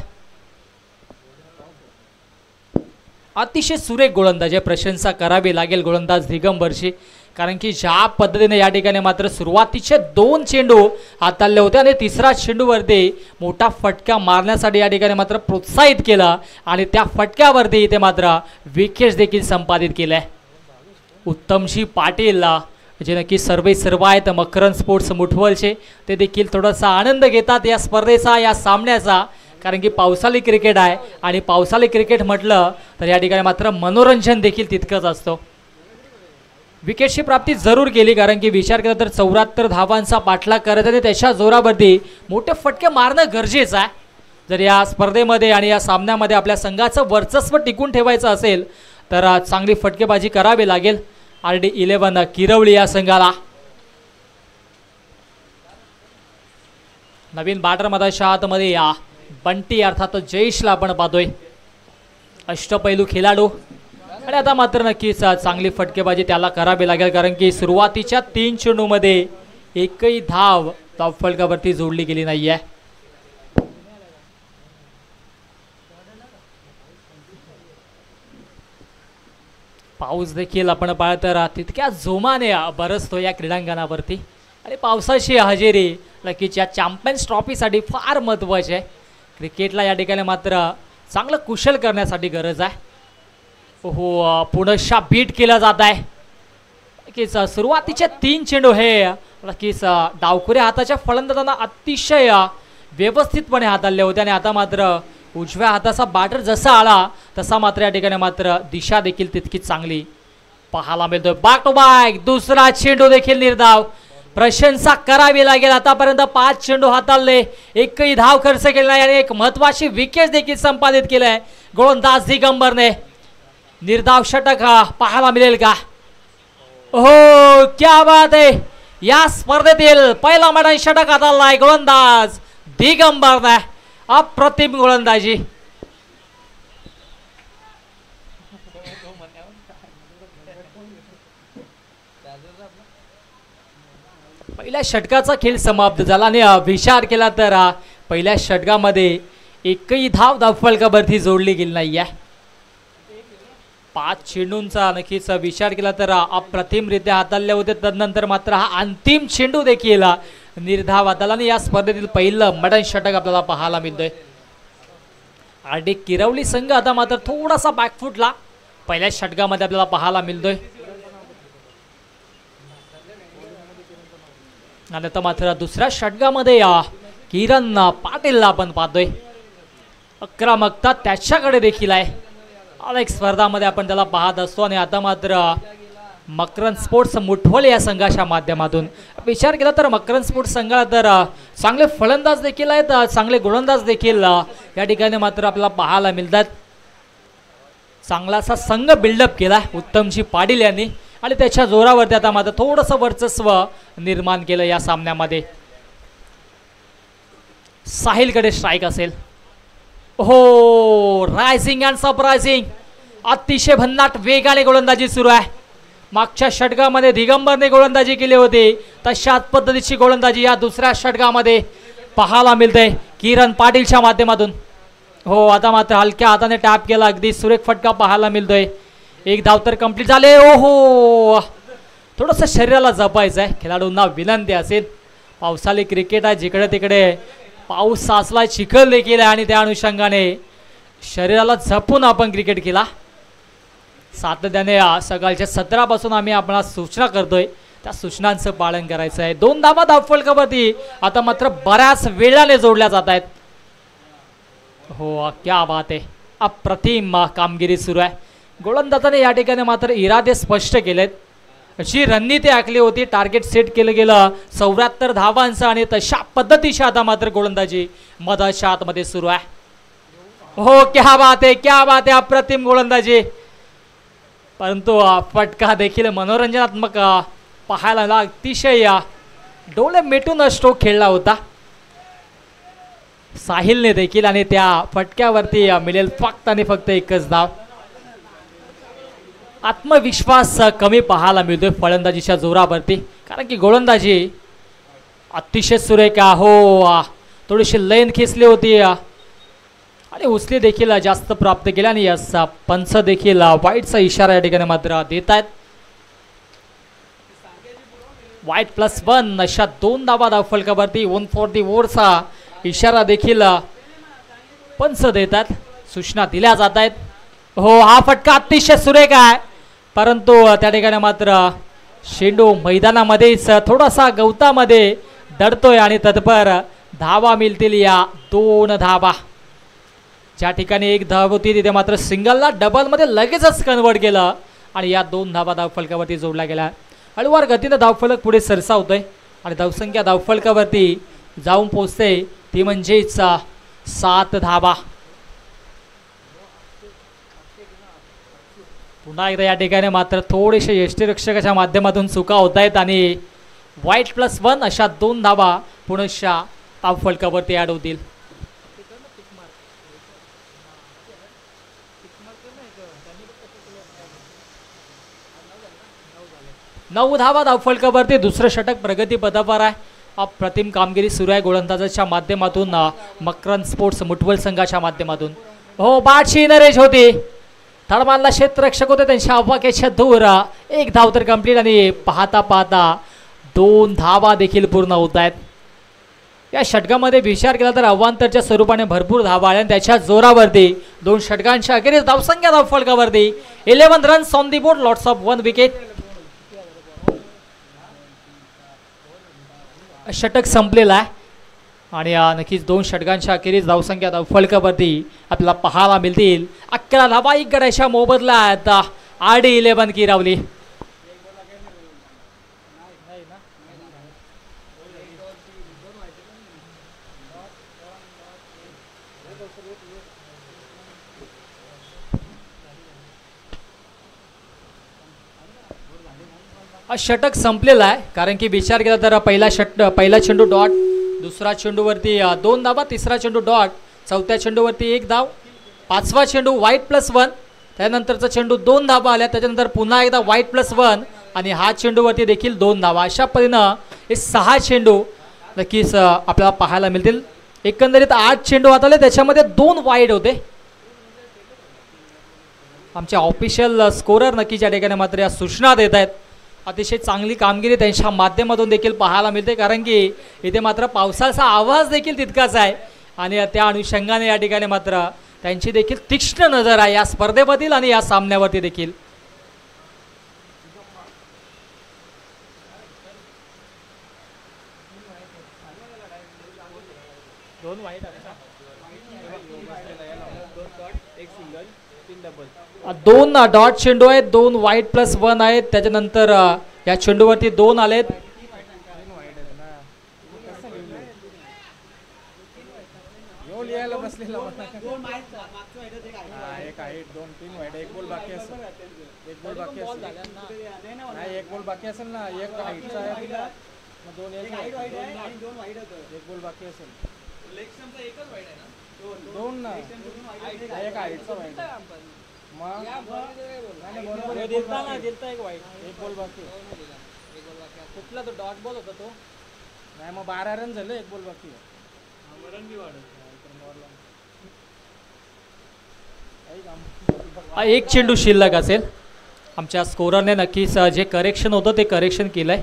अतिशय सुरेख गोलंदाजी, प्रशंसा करावी लागेल गोलंदाज दिगंबरची कारण की ज्या पद्धतीने या ठिकाणी मात्र सुरुवातीचे 2 चेंडू हाताळले होते आणि तिसरा चेंडूवरती मोठा फटका मारण्यासाठी या ठिकाणी मात्र प्रोत्साहित केलं आणि त्या फटक्यावरती इथे मात्र विकेट्स देखील संपादित केल्या. उत्तमजी पाटील जे नक्की सर्व आहेत मकरंद स्पोर्ट्स मुठवलचे, ते देखील थोडासा आनंद घेतात या स्पर्धेचा, या सामन्याचा कारण की पावसाळी क्रिकेट आहे आणि पावसाळी क्रिकेट म्हटलं तर या ठिकाणी मात्र मनोरंजन देखील तितकंच असतं. विकेटची प्राप्ती जरूर केली कारण की विचार केला तर 74 धावांचा पाठलाग करत आणि त्याच्या जोरावरती मोठे फटके मारणं गरजेचं आहे. जर या स्पर्धेमध्ये आणि या सामन्यामध्ये आपल्या संघाचं वर्चस्व टिकून ठेवायचं असेल तर चांगली फटकेबाजी करावी लागेल. RD11 किरवली या संघाला. नवीन बॅटर मधाच्या आतमध्ये या बंटी अर्थात जयेशला आपण पाहतोय. अष्टपैलू खेळाडू आणि आता मात्र नक्कीच चांगली फटकेबाजी त्याला करावी लागेल कारण की सुरुवातीच्या 3 चेंडूमध्ये एकही धाव फलकावरती जोडली गेली नाहीये. पाऊस देखील आपण पाहिलं तर तितक्या जोमाने बरसतो या क्रीडांगणावरती आणि पावसाची हजेरी नक्कीच या चॅम्पियन्स ट्रॉफीसाठी फार महत्त्वाची आहे. क्रिकेटला या ठिकाणी मात्र चांगलं कुशल करण्यासाठी गरज आहे. हो, पुनश्चा बीट केला जात आहे. नक्कीच सुरुवातीचे 3 चेंडू हे नक्कीच डावखुऱ्या हाताच्या फलंदाजांना अतिशय व्यवस्थितपणे हाताळले होते आणि आता मात्र उजव्या हाताचा बॅटर जसा आला तसा मात्र या ठिकाणी मात्र दिशा देखील तितकीच चांगली पाहायला मिळतोय. बॅक टू बॅक दुसरा चेंडू देखील निर्धाव. प्रशंसा करावी लागेल. आतापर्यंत 5 चेंडू हाताळले, एकही धाव खर्च केला नाही आणि एक महत्वाची विकेट देखील संपादित केलंय गोलंदाज दिगंबरने. निर्धाव षटक पाहायला मिळेल का? हो, क्या बात आहे. या स्पर्धेतील पहिला मैदान षटक हाताळलाय गोलंदाज दिगंबरने. अप्रतिम गोलंदाजी. पहिल्या षटकाचा खेळ समाप्त झाला आणि विचार केला तर पहिल्या षटकामध्ये एकही धाव फलकावरती जोडली गेली नाही आहे. 5 चेंडूंचा नक्कीच विचार केला तर अप्रतिमरित्या हाताळले होते. तदनंतर मात्र हा अंतिम चेंडू देखील निर्धाव हाताळला आणि या स्पर्धेतील पहिलं मैदान षटक आपल्याला पाहायला मिळतोय. RD किरवली संघ आता मात्र थोडासा बॅकफुटला पहिल्या षटकामध्ये आपल्याला पाहायला मिळतोय आणि आता मात्र दुसऱ्या षटकामध्ये किरण पाटीलला आपण पाहतोय. आक्रमकता त्याच्याकडे देखील आहे. अनेक स्पर्धामध्ये आपण त्याला पाहत असतो आणि आता मात्र मकरंद स्पोर्ट्स मुठवल या संघाच्या माध्यमातून. विचार केला तर मकरंद स्पोर्ट्स संघाला तर चांगले फलंदाज देखील आहेत, चांगले गोलंदाज देखील या ठिकाणी मात्र आपल्याला पाहायला मिळतात. चांगलासा संघ बिल्डअप केला उत्तमजी पाटील यांनी आणि त्याच्या जोरावरती आता मात्र थोडंसं वर्चस्व निर्माण केलं या सामन्यामध्ये. साहिलकडे स्ट्राईक असेल. हो, रायझिंग अँड सरप्रायझिंग, अतिशय भन्नाट वेगाने गोलंदाजी सुरू आहे. मागच्या षटकामध्ये दिगंबरने गोलंदाजी केली होती, तशाच पद्धतीची गोलंदाजी या दुसऱ्या षटकामध्ये पाहायला मिळते किरण पाटीलच्या माध्यमातून. हो, आता मात्र हलक्या हाताने टॅप केला, अगदी सुरेख फटका पाहायला मिळतोय. एक धाव तर कंप्लीट झाले. ओहो, थोडंसं शरीराला जपायचं आहे, खेळाडूंना विनंती असेल. पावसाळी क्रिकेट आहे, जिकडे तिकडे पाऊस साचला, चिखल देखील आहे आणि त्या अनुषंगाने शरीराला जपून आपण क्रिकेट केला. सातत्याने सकाळच्या 17 पासून आम्ही आपल्याला सूचना करतोय, त्या सूचनांचं पालन करायचं आहे. 2 धावा धावफलकावरती आता मात्र बऱ्याच वेळाने जोडल्या जात आहेत. हो, क्या बात आहे, अप्रतिम कामगिरी सुरू आहे. गोलंदाजाने या ठिकाणी मात्र इरादे स्पष्ट केलेत. जी रणनीती आखली होती, टार्गेट सेट केलं गेलं 74 धावांचं आणि तशा पद्धतीची आता मात्र गोलंदाजी मधाच्या आतमध्ये सुरू आहे. हो, क्या बात आहे, क्या बात आहे, अप्रतिम गोलंदाजी. परंतु फटका देखील मनोरंजनात्मक पाहायला अतिशय डोळे मिटून स्ट्रोक खेळला होता साहिलने देखील आणि त्या फटक्यावरती मिळेल फक्त आणि फक्त एकच धाव. आत्मविश्वास कमी पाहायला मिळतोय फलंदाजीच्या जोरावरती, कारण की गोलंदाजी अतिशय सुरेख. हो, थोडीशी लाईन खेचली होती आणि उचली देखील जास्त प्राप्त केल्या आणि याचा पंच देखील वाईटचा इशारा या ठिकाणी मात्र देत आहेत. वाईट +1 अशा 2 धावा धावफलकावरती 1 फॉर दी ओव्हरचा इशारा देखील पंच देतात, सूचना दिल्या जात आहेत. हो, हा फटका अतिशय सुरेख आहे, परंतु त्या ठिकाणी मात्र शेंडू मैदानामध्येच थोडासा गवतामध्ये दडतोय आणि तत्पर धावा मिळतील या 2 धावा. ज्या ठिकाणी 1 धाव होती तिथे मात्र सिंगलला डबलमध्ये लगेचच कन्वर्ट केलं आणि या 2 धावा धावफलकावरती जोडल्या गेल्या. हळूवार गतीनं धावफलक पुढे सरसावतोय आणि धावसंख्या धावफलकावरती जाऊन पोचते, ती म्हणजेच 7 धावा. पुन्हा एकदा या ठिकाणी मात्र थोडेसे यष्टीरक्षकाच्या माध्यमातून चुका होत आहेत आणि वाईट +1 अशा 2 धावा पुनश्च धावफलकावरती ॲड होतील. नऊ धावा धावफलकावरती दुसरं षटक प्रगतीपथावर आहे. अप्रतिम कामगिरी सुरू आहे गोलंदाजाच्या माध्यमातून, मकरंद स्पोर्ट्स मुठवल संघाच्या माध्यमातून. हो, बादशी नरेश होती, थडमानला क्षेत्ररक्षक होते, त्यांच्या अवाक्याच्या दूर 1 धाव तर कंप्लीट आणि पाहता पाहता 2 धावा देखील पूर्ण होत आहेत. या षटकामध्ये विचार केला तर अवांतरच्या स्वरूपाने भरपूर धावा आल्या आणि त्याच्या जोरावरती 2 षटकांच्या अखेरीस धावसंख्या धावफलकावरती 11 runs on the board, lots of 1 wicket. षटक संपलेला आहे आणि नक्कीच 2 षटकांच्या अखेरीस धावसंख्या धावफलकावरती आपल्याला पाहायला मिळतील 11 धावा. 1 गड्याच्या मोबदल्यात RD11 किरावली. षटक संपलेला आहे, कारण की विचार केला तर पहिला चेंडू डॉट, दुसरा चेंडूवरती 2 धावा, तिसरा चेंडू डॉट, चौथ्या चेंडूवरती 1 धाव, 5वा चेंडू वाईट +1, त्यानंतरचा चेंडू 2 धावा आल्या, त्याच्यानंतर पुन्हा एकदा वाईट +1 आणि हा चेंडूवरती देखील 2 धावा. अशा पद्धतीनं हे 6 चेंडू नक्कीच आपल्याला पाहायला मिळतील. एकंदरीत 8 चेंडू हाताळले, त्याच्यामध्ये 2 वाईट होते. आमचे ऑफिशियल स्कोरर नक्कीच या ठिकाणी मात्र या सूचना देत आहेत. अतिशय चांगली कामगिरी त्यांच्या माध्यमातून देखील पाहायला मिळते, कारण की इथे मात्र पावसाचा आवाज देखील तितकाच आहे आणि त्या अनुषंगाने या ठिकाणी मात्र त्यांची देखील तीक्ष्ण नजर आहे या स्पर्धेमधील आणि या सामन्यावरती देखील. दोन डॉट चेंडू आहेत, 2 वाईट प्लस 1 आहेत. त्याच्यानंतर या चेंडूवरती 2 आलेत. कुठला तो डॉट बॉल होता तो नाही, मग 12 रन झाले, 1 बॉल बाकी. एक चेंडू शिल्लक असेल. आमच्या स्कोररने नक्कीच जे करेक्शन होतं ते करेक्शन केलंय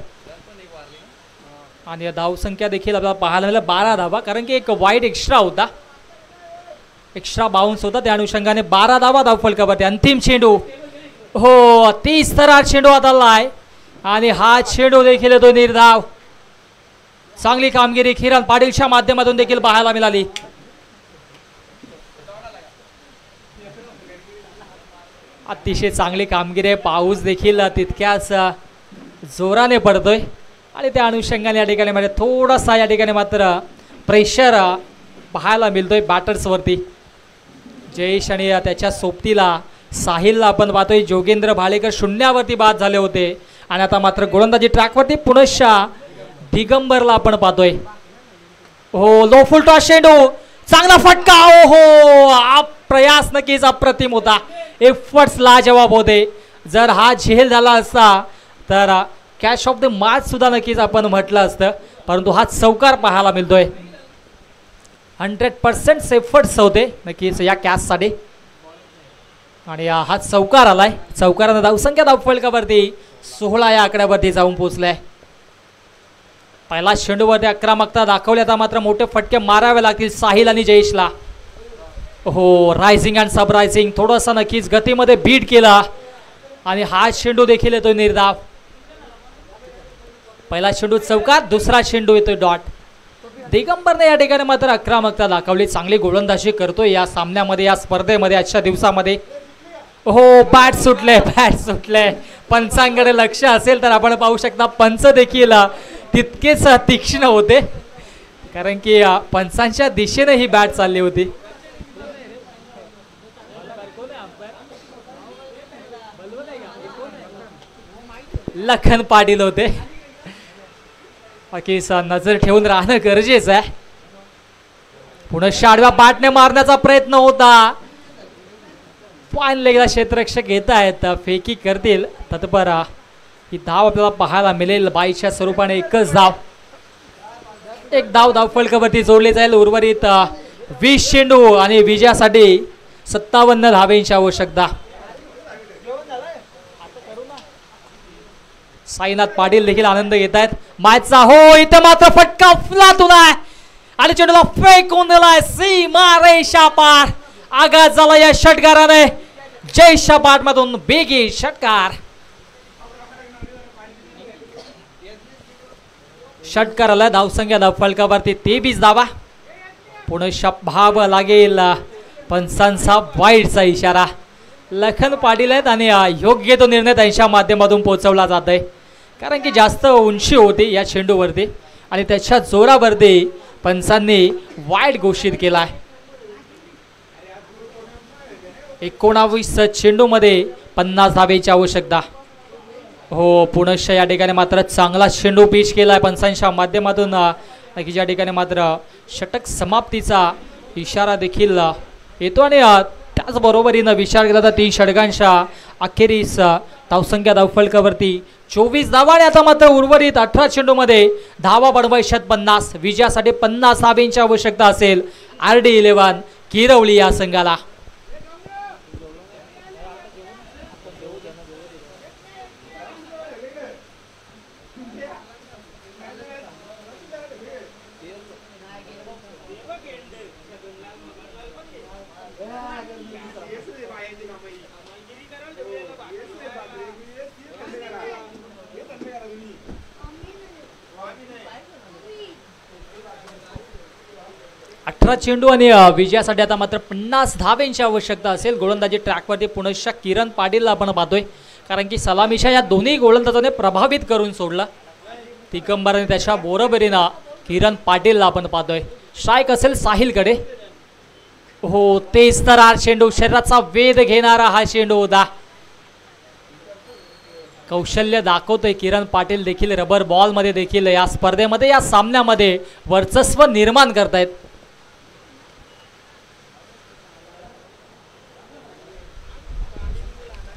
आणि धावसंख्या देखील आपल्याला पाहायला मिळालं 12 धावा, कारण की एक वाईट एक्स्ट्रा होता, एक्स्ट्रा बाउन्स होता, त्या अनुषंगाने 12 धावा धावफलकावरती. अंतिम चेंडू, हो 30 तर चेंडू आता आहे आणि हा चेंडू देखील येतो निर्धाव. चांगली कामगिरी किरण पाटीलच्या माध्यमातून देखील पाहायला मिळाली. अतिशय चांगली कामगिरी आहे. पाऊस देखील तितक्याच जोराने पडतोय आणि त्या अनुषंगाने या ठिकाणी म्हणजे थोडासा या ठिकाणी मात्र प्रेशर पाहायला मिळतोय बॅटर्सवरती. जयेश आणि त्याच्या सोबतीला साहिलला आपण पाहतोय. जोगेंद्र भालेकर शून्यावरती बाद झाले होते आणि आता मात्र गोलंदाजी ट्रॅकवरती पुनश्चा दिगंबरला आपण पाहतोय. हो लो फुल टॉस चेंडू, चांगला फटका. हो प्रयास नक्कीच अप्रतिम होता, एफर्ट्स लाजवाब होते. जर हा झेल झाला असता तर कॅच ऑफ द मॅच सुद्धा नक्कीच आपण म्हटलं असतं, परंतु हा चौकार पाहायला मिळतोय. 100% एफर्ट्स होते नक्कीच या कॅचसाठी आणि हा चौकार आलाय. चौकारानं धावसंख्या धावफलकावरती 16 या आकड्यावरती जाऊन पोहोचलाय. पहिला चेंडूवरती आक्रमकता दाखवली, आता मात्र मोठे फटके मारावे लागतील साहिल आणि जयेशला. हो रायझिंग अँड सब रायझिंग, थोडासा नक्कीच गतीमध्ये बीट केला आणि हा चेंडू देखील येतोय निर्धाव. पहिला चेंडू चौकार, दुसरा चेंडू येतोय डॉट. दिगंबरने या ठिकाणी मात्र आक्रमकता दाखवली, चांगली गोलंदाजी करतोय या सामन्यामध्ये, या स्पर्धेमध्ये, आजच्या दिवसामध्ये. हो बॅट सुटले. पंचांकडे लक्ष असेल तर आपण पाहू शकता पंच देखील तितकेच तीक्ष्ण होते, कारण की पंचांच्या दिशेने ही बॅट चालली होती. लखन पाटील होते. बाकी नजर ठेवून राहणं गरजेचं आहे. पुन्हा आडव्या बॅटने मारण्याचा प्रयत्न होता, फाईन लेगला क्षेत्ररक्षक येत आहेत, फेकी करतील. तत्पर ही धाव आपल्याला पाहायला मिळेल. बाईच्या स्वरूपाने एकच धाव, एक धाव धावफलकावरती जोडली जाईल. उर्वरित 20 चेंडू आणि विजयासाठी 57 धावेंची आवश्यकता. साईनाथ पाटील देखील आनंद घेत आहेत मॅचचा. हो इथं मात्र फटका फुलातून आहे आणि चेंडूला फेकून दिलाय सीमा रेषा पार. आघात झाला या षटकाराने. जयेशच्या बॅटमधून बेगी षटकार. षटकाराला धावसंख्या धावफलकावरती 23 धावा. पुन्हा भाव लागेल पंचांचा वाईटचा इशारा. लखन पाटील आहेत आणि योग्य तो निर्णय त्यांच्या माध्यमातून पोहोचवला जात आहे, कारण की जास्त उंची होती या चेंडूवरती आणि त्याच्या जोरावरती पंचांनी वाईट घोषित केला आहे. 19 चेंडूमध्ये 50 धावेची आवश्यकता. हो पुनश्च या ठिकाणी मात्र चांगला चेंडू पिच केला आहे पंचांच्या माध्यमातून. नक्कीच या ठिकाणी मात्र षटक समाप्तीचा इशारा देखील येतो आणि त्याचबरोबरीनं विचार केला तर 3 षटकांच्या अखेरीस धावसंख्या धावफलकावरती 24 धावा आणि आता मात्र उर्वरित 18 चेंडूमध्ये धावा बनवायच्यात 50. विजयासाठी 50 धावेंची आवश्यकता असेल RD11 किरवली या संघाला. 18 चेंडू आणि विजयासाठी आता मात्र 50 धावेंची आवश्यकता असेल. गोलंदाजी ट्रॅकवरती पुनश्च किरण पाटीलला आपण पाहतोय, कारण की सलामीच्या या दोन्ही गोलंदाजाने प्रभावित करून सोडला. दिगंबराने त्याच्या बरोबरीनं किरण पाटीलला आपण पाहतोय. स्ट्राईक असेल साहिलकडे. हो, तेच तर हा चेंडू, शरीराचा वेध घेणारा हा चेंडू होता. कौशल्य दाखवतोय किरण पाटील देखील. रबर बॉल मध्ये देखील या स्पर्धेमध्ये, या सामन्यामध्ये वर्चस्व निर्माण करतायत.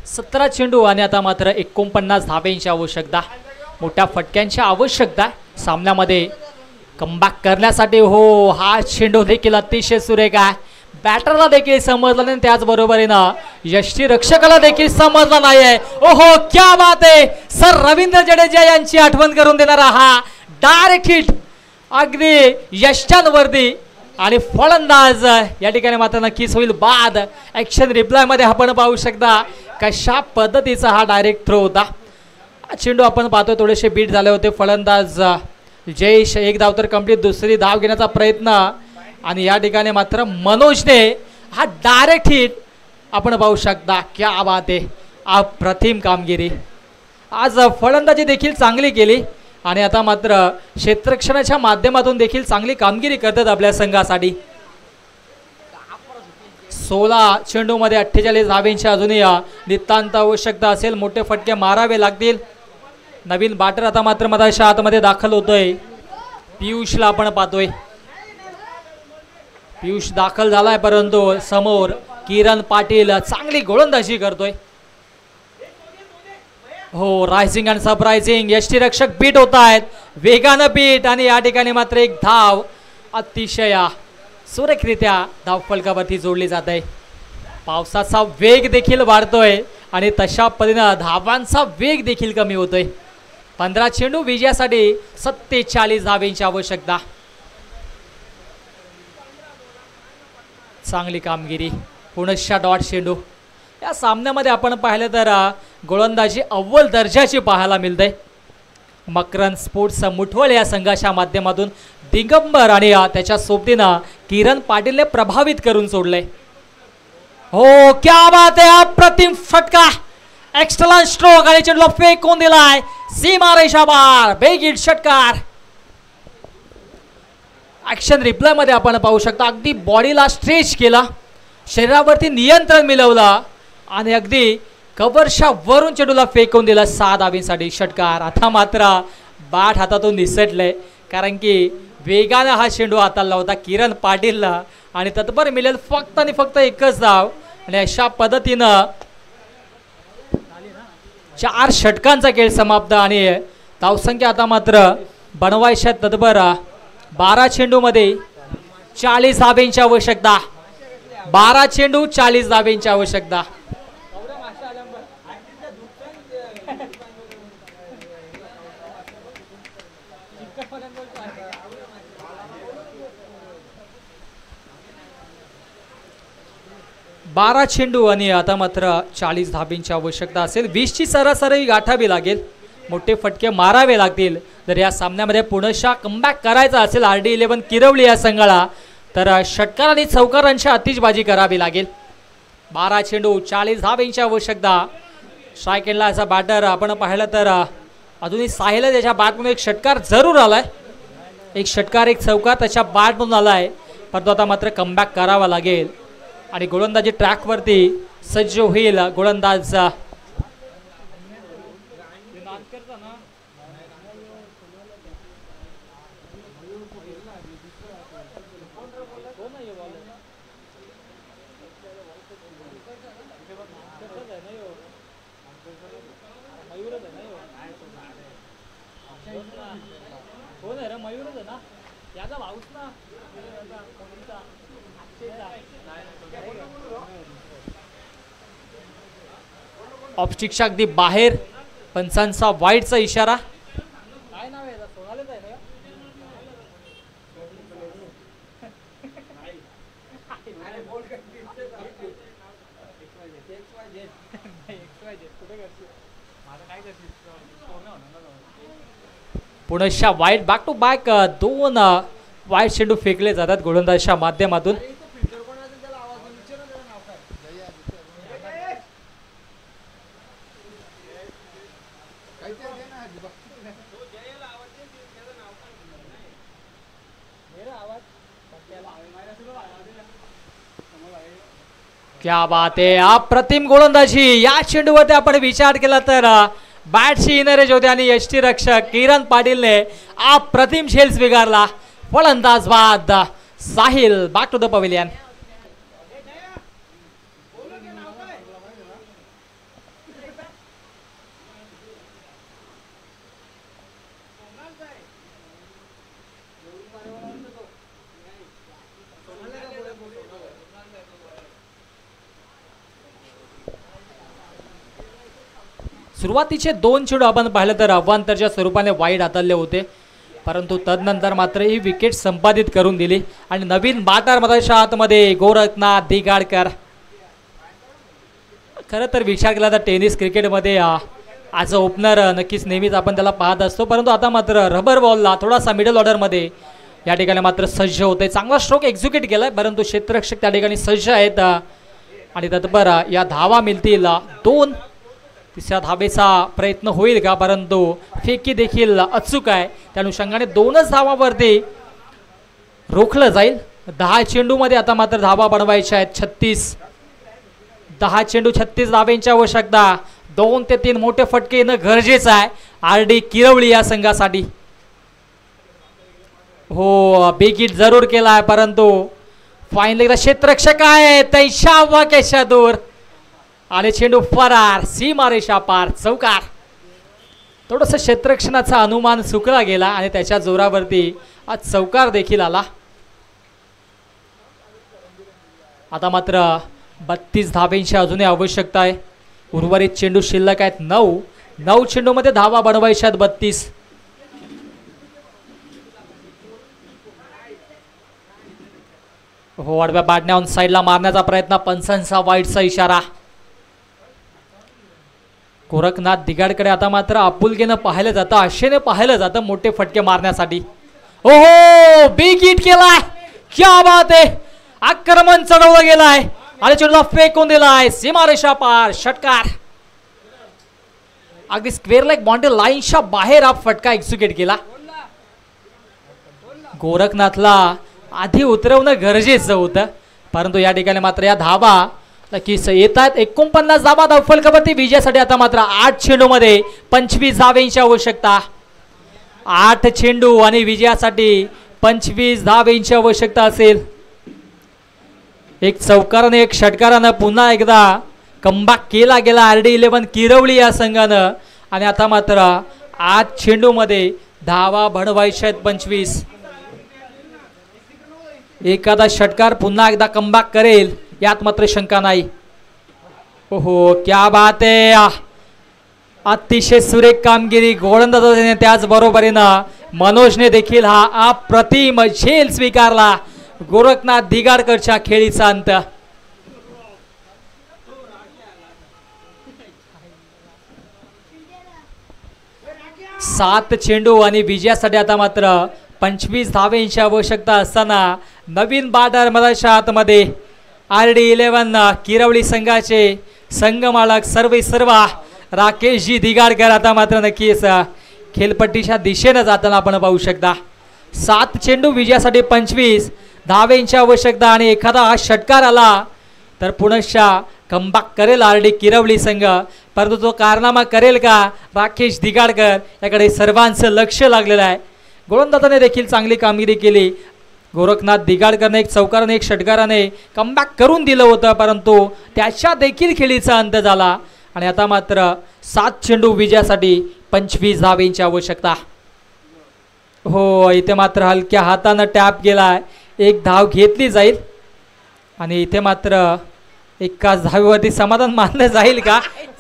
सतरा चेंडू आणि आता मात्र 49 धाब्यांची आवश्यकता. मोठ्या फटक्यांची आवश्यकता सामन्यामध्ये कमबॅक करण्यासाठी. हो, हा चेंडू देखील अतिशय सुरेख आहे. बॅटरला देखील समजला नाही, त्याचबरोबरीनं यष्टीरक्षकाला देखील समजला नाही आहे. ओहो, क्या बात आहे. सर रवींद्र जडेजा यांची आठवण करून देणारा हा डायरेक्ट हिट अगदी यष्टांवरती. आणि फलंदाज या ठिकाणी मात्र नक्कीच होईल बाद. ऍक्शन रिप्लाय मध्ये आपण पाहू शकता कशा पद्धतीचा हा डायरेक्ट थ्रो होता. चेंडू आपण पाहतोय थोडेसे बीट झाले होते. फलंदाज जयेश एक धाव तर कंप्लीट, दुसरी धाव घेण्याचा प्रयत्न. आणि या ठिकाणी मात्र मनोजने हा डायरेक्ट हिट आपण पाहू शकता. क्या बात आहे, अप्रतिम कामगिरी. आज फलंदाजी देखील चांगली केली आणि आता मात्र क्षेत्ररक्षणाच्या माध्यमातून देखील चांगली कामगिरी करतात आपल्या संघासाठी. 16 चेंडूमध्ये 48 धावेंची अजूनही नितांत आवश्यकता असेल. मोठे फटके मारावे लागतील. नवीन बॅटर आता मात्र मधाच्या आतमध्ये दाखल होतोय. पियुषला आपण पाहतोय. पियुष दाखल झालाय, परंतु समोर किरण पाटील चांगली गोलंदाजी करतोय. हो, रायझिंग अँड सरप्रायझिंग. यष्टीरक्षक बीट होत आहेत, वेगानं बीट. आणि या ठिकाणी मात्र एक धाव अतिशय सुरेखरित्या धाव फलकावरती जोडली जात आहे. पावसाचा वेग देखील वाढतोय आणि तशा पद्धतीनं धावांचा वेग देखील कमी होतोय. 15 चेंडू विजयासाठी 47 धावेंची आवश्यकता. चांगली कामगिरी. पुनश्च डॉट चेंडू. या सामन्यामध्ये आपण पाहिलं तर गोलंदाजी अव्वल दर्जाची पाहायला मिळते. मकरन स्पोर्ट्स मुठवल या संघाच्या माध्यमातून दिगंबर आणि त्याच्या सोबतीनं किरण पाटीलने प्रभावित करून सोडले. हो, क्या बात आहे. अप्रतिम फटका, एक्स्ट्रा स्ट्रोक आणि चेंडूला फेकून दिलाय सीमा रेषा बार. बेगीट षटकार. ऍक्शन रिप्लाय मध्ये आपण पाहू शकता अगदी बॉडीला स्ट्रेच केला, शरीरावरती नियंत्रण मिळवलं आणि अगदी कव्हरच्या वरून चेंडूला फेकून दिला. 6 धावेंसाठी षटकार. आता मात्र बॅट हातातून निसटले, कारण की वेगानं हा चेंडू हाताला होता किरण पाटीलला आणि तत्पर मिळेल फक्त आणि फक्त एकच धाव. आणि अशा पद्धतीनं 4 षटकांचा खेळ समाप्त आणि धावसंख्या आता मात्र बनवायच्या तत्पर 12 चेंडूमध्ये 40 धावेंची आवश्यकता. 12 चेंडू 40 धावेंची आवश्यकता. बारा चेंडू आणि आता मात्र 40 धावेंची आवश्यकता असेल. 20ची सरासरी गाठावी लागेल. मोठे फटके मारावे लागतील जर या सामन्यामध्ये पुनश्च कमबॅक करायचा असेल RD11 किरवली या संघाला, तर षटकार आणि चौकारांची आतिषबाजी करावी लागेल. 12 चेंडू 40 धावेंची आवश्यकता. स्ट्राईक एंडला असा बॅटर आपण पाहिलं तर अजूनही साहिल त्याच्या बॅटमधून एक षटकार जरूर आलाय. एक षटकार एक चौकार त्याच्या बॅटमधून आलाय, परंतु आता मात्र कमबॅक करावा लागेल आणि गोलंदाजी ट्रॅकवरती सज्ज होईल. गोलंदाज ऑफस्टिकच्या अगदी बाहेर, पंचांचा वाईटचा इशारा. काय नाव आहे सोनालीच आहे ना? पुनश्च वाईट. बॅक टू बॅक 2 वाईट चेंडू फेकले जातात गोलंदाजाच्या माध्यमातून. क्या बात आहे, अप्रतिम गोलंदाजी. या चेंडूवरती आपण विचार केला तर बॅटची इनरेज होते आणि यष्टी रक्षक किरण पाटीलने अप्रतिम झेल स्वीकारला. फलंदाज बाद Sahil back to the pavilion. सुरुवातीचे 2 चेंडू आपण पाहिलं तर अवांतरच्या स्वरूपाने वाईड हाताळले होते, परंतु तदनंतर मात्र ही विकेट संपादित करून दिली आणि नवीन बाटारमध्याच्या आतमध्ये गोरखनाथ दिगाडकर. खरं तर विचार केला तर टेनिस क्रिकेटमध्ये आज ओपनर नक्कीच नेहमीच आपण त्याला पाहत असतो, परंतु आता मात्र रबर बॉलला थोडासा मिडल ऑर्डरमध्ये या ठिकाणी मात्र सज्ज होते. चांगला स्ट्रोक एक्झिक्यूट केलाय, परंतु क्षेत्ररक्षक त्या ठिकाणी सज्ज आहेत आणि तत्पर या धावा मिळतील 2. तिसऱ्या धावेचा प्रयत्न होईल का, परंतु फेकी देखील अचूक आहे, त्या अनुषंगाने 2च धावांवरती रोखलं जाईल. 10 चेंडूमध्ये आता मात्र धावा बनवायच्या आहेत 36. 10 चेंडू 36 धावेंची आवश्यकता. 2 ते 3 मोठे फटके येणं गरजेचं आहे RD किरवली या संघासाठी. हो, बिग हिट जरूर केला आहे, परंतु फायनली क्षेत्ररक्षक आहे त्यांच्या वाक्याच्या दूर आणि चेंडू फरार, सीमारेषा पार, चौकार. थोडंसं क्षेत्ररक्षणाचा अनुमान चुकला गेला आणि त्याच्या जोरावरती आज चौकार देखील आला. आता मात्र 32 धावेंची अजूनही आवश्यकता आहे. उर्वरित चेंडू शिल्लक आहेत 9. 9 चेंडूमध्ये धावा बनवायच्या आहेत 32. हो, आडव्या बॅटने ऑन साईडला मारण्याचा प्रयत्न, पंचांचा वाईटचा इशारा. गोरखनाथ दिगाडकडे आता मात्र आपुलकीनं पाहिलं जातं, आशेने पाहिलं जातं मोठे फटके मारण्यासाठी. ओहो, बिग हिट केलाय, क्या बात आहे. आक्रमण चढवलं गेलाय आणि चेंडूला फेकून दिलाय, सीमारेषा पार, षटकार. अगदी स्क्वेअर लाईक बाउंड्री लाईनच्या बाहेर हा फटका एक्झिक्यूट केला. गोरखनाथला आधी उतरवणं गरजेचं होतं, परंतु या ठिकाणी मात्र या धावा नक्कीच येत आहेत. 49 धावा धावफलकावरती विजयासाठी आता मात्र 8 चेंडूमध्ये 25 धावेंची आवश्यकता. 8 चेंडू आणि विजयासाठी 25 धावेंची आवश्यकता असेल. एक चौकाराने एक षटकारानं पुन्हा एकदा कमबॅक केला गेला RD11 किरवली या संघानं आणि आता मात्र 8 चेंडूमध्ये धावा बनवायच्या आहेत 25. एखादा षटकार पुन्हा एकदा कमबॅक करेल यात मात्र शंका नाही. ओहो, क्या बात आहे. अतिशय सुरेख कामगिरी गोलंदाजाने, त्याचबरोबरीनं मनोजने देखील हा अप्रतिम झेल स्वीकारला. गोरखनाथ दिगाडकरच्या खेळीचा अंत. सात चेंडू आणि विजयासाठी आता मात्र 25 धावेंची आवश्यकता असताना नवीन बाटारमध्याच्या आतमध्ये RD11 किरवली संघाचे संघमालक सर्वा राकेशजी दिगाडकर आता मात्र नक्कीच खेळपट्टीच्या दिशेने जाताना आपण पाहू शकता. 7 चेंडू विजयासाठी 25 धावेंची आवश्यकता आणि एखादा हा षटकार आला तर पुनश्च कमबॅक करेल RD किरवली संघ, परंतु तो कारनामा करेल का राकेश दिगाडकर याकडे सर्वांचं लक्ष लागलेलं आहे. गोलंदाजाने देखील चांगली कामगिरी केली. गोरखनाथ दिगाडकरने एक चौकाराने एक षटकाराने कमबॅक करून दिलं होतं, परंतु त्याच्या देखील खेळीचा अंत झाला आणि आता मात्र 7 चेंडू विजयासाठी 25 धावेंची आवश्यकता. हो, इथे मात्र हलक्या हातानं टॅप केलाय, एक धाव घेतली जाईल आणि इथे मात्र एकाच धावेवरती समाधान मानलं जाईल का.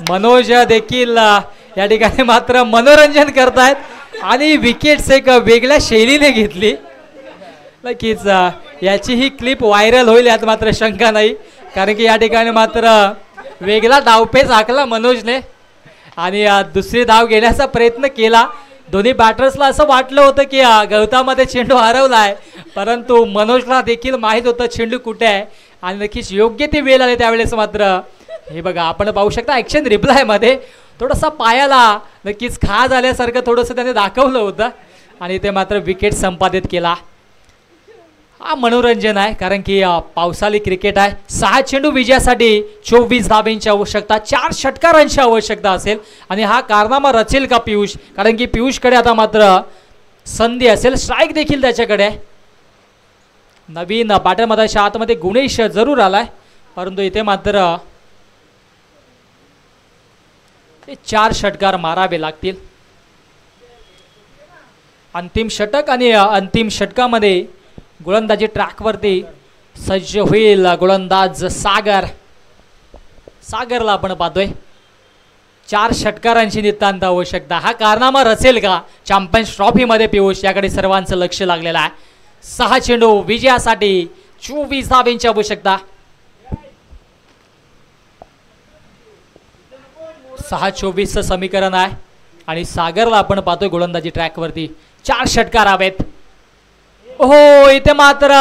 मनोज देखील या ठिकाणी मात्र मनोरंजन करतायत आणि विकेट्स एक वेगळ्या शैलीने घेतली. नक्कीच याची ही क्लिप व्हायरल होईल यात मात्र शंका नाही, कारण की या ठिकाणी मात्र वेगळा डावपेच आखला मनोजने आणि दुसरी धाव घेण्याचा प्रयत्न केला, दोन्ही बॅटर्सला असं वाटलं होतं की गवतामध्ये चेंडू हरवलाय, परंतु मनोजला देखील माहीत होतं चेंडू कुठे आहे आणि नक्कीच योग्य ती वेळ आली त्यावेळेस मात्र हे बघा आपण पाहू शकता ॲक्शन रिप्लायमध्ये थोडासा पायाला नक्कीच खा झाल्यासारखं थोडंसं त्याने दाखवलं होतं आणि ते मात्र विकेट संपादित केला. हा मनोरंजन आहे कारण की पावसाळी क्रिकेट आहे. 6 चेंडू विजयासाठी 24 धाब्यांची आवश्यकता, 4 षटकारांची आवश्यकता असेल आणि हा कारनामा रचेल का पियुष, कारण की पियुषकडे आता मात्र संधी असेल. स्ट्राईक देखील त्याच्याकडे आहे. नवीन बॅटरमध्ये आतमध्ये गुणेश जरूर आलाय, परंतु इथे मात्र 4 षटकार मारावे लागतील. अंतिम षटक आणि अंतिम षटकामध्ये गोलंदाजी ट्रॅकवरती सज्ज होईल गोलंदाज सागरला आपण पाहतोय. 4 षटकारांची नितांत आवश्यकता. हा कारनामा रचेल का चॅम्पियन्स ट्रॉफीमध्ये पियुष, याकडे सर्वांचं लक्ष लागलेलं आहे. 6 चेंडू विजयासाठी 24 धाब्यांची आवश्यकता. 6-24चं समीकरण आहे आणि सागरला आपण पाहतोय गोलंदाजी ट्रॅकवरती. 4 षटकार हवेत. हो इथे मात्र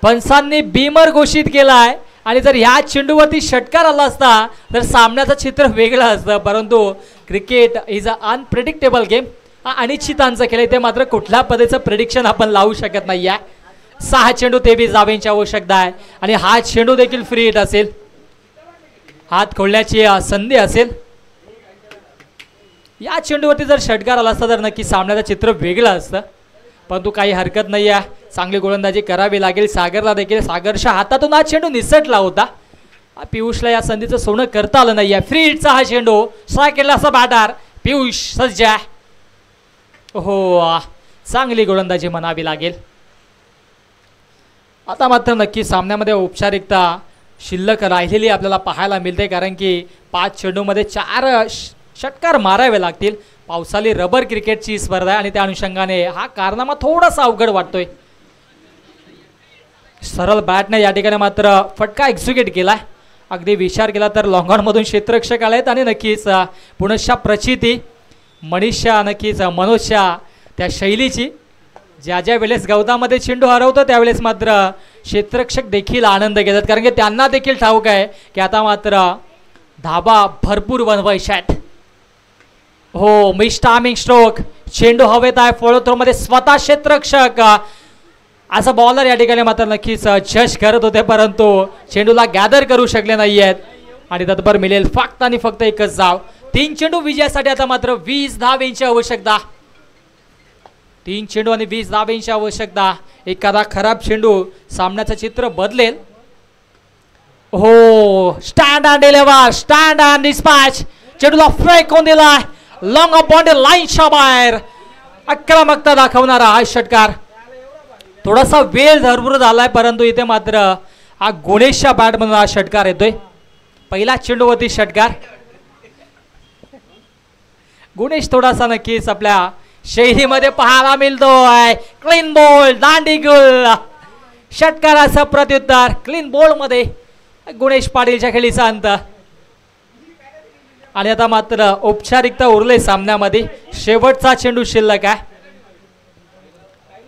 पंचांनी बीमर घोषित केलाय आणि जर ह्या चेंडूवरती षटकार आला असता तर सामन्याचं चित्र वेगळं असतं, परंतु cricket is a unpredictable game. हा अनिश्चितांचा खेळ, इथे मात्र कुठल्या पद्धतीचं प्रिडिक्शन आपण लावू शकत नाही आहे. 6 चेंडू 23 धाब्यांची आवश्यकता आहे आणि हा चेंडू देखील फ्री हिट असेल, हात खोलण्याची संधी असेल. या चेंडूवरती जर षटकार आला असता तर नक्की सामन्याचं चित्र वेगळं असतं, परंतु काही हरकत नाही आहे. चांगली गोलंदाजी करावी लागेल सागरला देखील. सागरच्या हातातून हा चेंडू निसटला होता. पियुषला या संधीचं सोनं करता आलं नाही आहे. फ्री हिटचा हा चेंडू, स्ट्राईक केला असा बॅटर पियुष सज्ज आहे. हो चांगली गोलंदाजी म्हणावी लागेल. आता मात्र नक्की सामन्यामध्ये औपचारिकता शिल्लक राहिलेली आपल्याला पाहायला मिळते, कारण की 5 चेंडूमध्ये 4 षटकार मारावे लागतील. पावसाळी रबर क्रिकेटची स्पर्धा आहे आणि त्या अनुषंगाने हा कारनामा थोडासा अवघड वाटतोय. सरळ बॅटने या ठिकाणी मात्र फटका एक्झिक्यूट केलाय. अगदी विचार केला तर लॉंगॉनमधून क्षेत्ररक्षक आलेत आणि नक्कीच पुनश्च प्रचिती मनीषा नक्कीच मनोजच्या त्या शैलीची ज्या वेळेस गवतामध्ये चेंडू हरवतो त्यावेळेस मात्र क्षेत्ररक्षक देखील आनंद घेतात, कारण की त्यांना देखील ठाऊक आहे की आता मात्र धाबा भरपूर बनवायच्या आहेत. हो मिस टायमिंग स्ट्रोक, चेंडू हवेत आहे. फॉलो थ्रोमध्ये स्वतः क्षेत्ररक्षक असं बॉलर या ठिकाणी मात्र नक्कीच जज करत होते, परंतु चेंडूला गॅदर करू शकले नाही आहेत आणि तत्पर मिळेल फक्त आणि फक्त एकच धाव. 3 चेंडू विजयासाठी आता मात्र 20 धाब्यांची आवश्यकता. 3 चेंडू आणि 20 धाब्यांची आवश्यकता. एखादा खराब चेंडू सामन्याचं चित्र बदलेल. हो stand and deliver, stand and dispatch. चेंडूला फेकून दिला लॉंग अपॉन लाईनच्या बाहेर. आक्रमकता दाखवणारा हा षटकार. थोडासा वेळ भरपूर झालाय, परंतु इथे मात्र हा गुणेशच्या बॅट म्हणून हा षटकार येतोय. पहिला चेंडूवरती षटकार. गुणेश थोडासा नक्कीच आपल्या शैलीमध्ये पाहायला मिळतोय. क्लीन बॉल, दांडी गुल, षटकाराचं प्रत्युत्तर क्लीन बॉल मध्ये गुणेश पाटीलच्या खेळीचा अंत. आणि आता मात्र औपचारिकता उरले सामन्यामध्ये. शेवटचा चेंडू शिल्लक आहे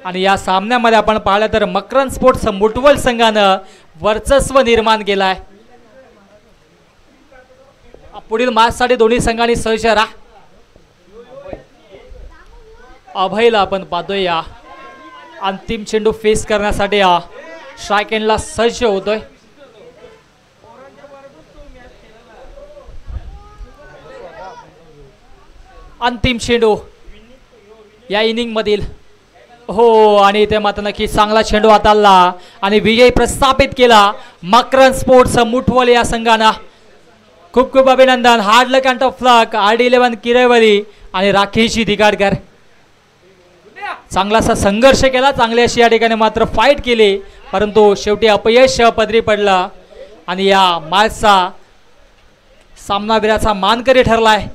आणि या सामन्यामध्ये आपण पाहिलं तर मकरंद स्पोर्ट्स मुटवल संघानं वर्चस्व निर्माण केलं आहे. पुढील मॅचसाठी दोन्ही संघांनी सज्ज राहा. अभयला आपण पाहतोय या अंतिम चेंडू फेस करण्यासाठी स्ट्राईक एंडला सज्ज होतोय. अंतिम चेंडू या इनिंग मधील. हो आणि इथे मात्र नक्की चांगला चेंडू हाताळला आणि विजय प्रस्थापित केला मकरंद स्पोर्ट्स मुठवल या संघानं. खूप खूप अभिनंदन. Hard luck and tough luck RD11 किरेवली आणि राकेशजी दिगाडकर. चांगलासा संघर्ष केला, चांगली अशी या ठिकाणी मात्र फाईट केली, परंतु शेवटी अपयश पदरी पडलं आणि या मॅचचा सामनावीराचा मानकरी ठरलाय.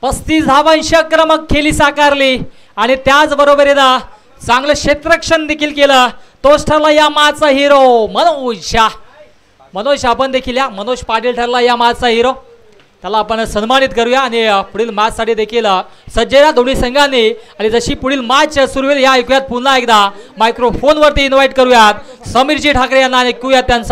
35 धावांची आक्रमक खेळी साकारली आणि त्याचबरोबरीनं चांगलं क्षेत्ररक्षण देखील केलं. तोच ठरला या मॅचचा हिरो मनोज आपण देखील या मनोज पाटील ठरला या मॅचचा हिरो. त्याला आपण सन्मानित करूया आणि पुढील मॅचसाठी देखील सज्ज दोन्ही संघांनी. आणि जशी पुढील मॅच सुरू होईल या ऐकूयात पुन्हा एकदा मायक्रोफोनवरती इन्व्हाइट करूयात समीरजी ठाकरे यांना आणि ऐकूयात त्यांचा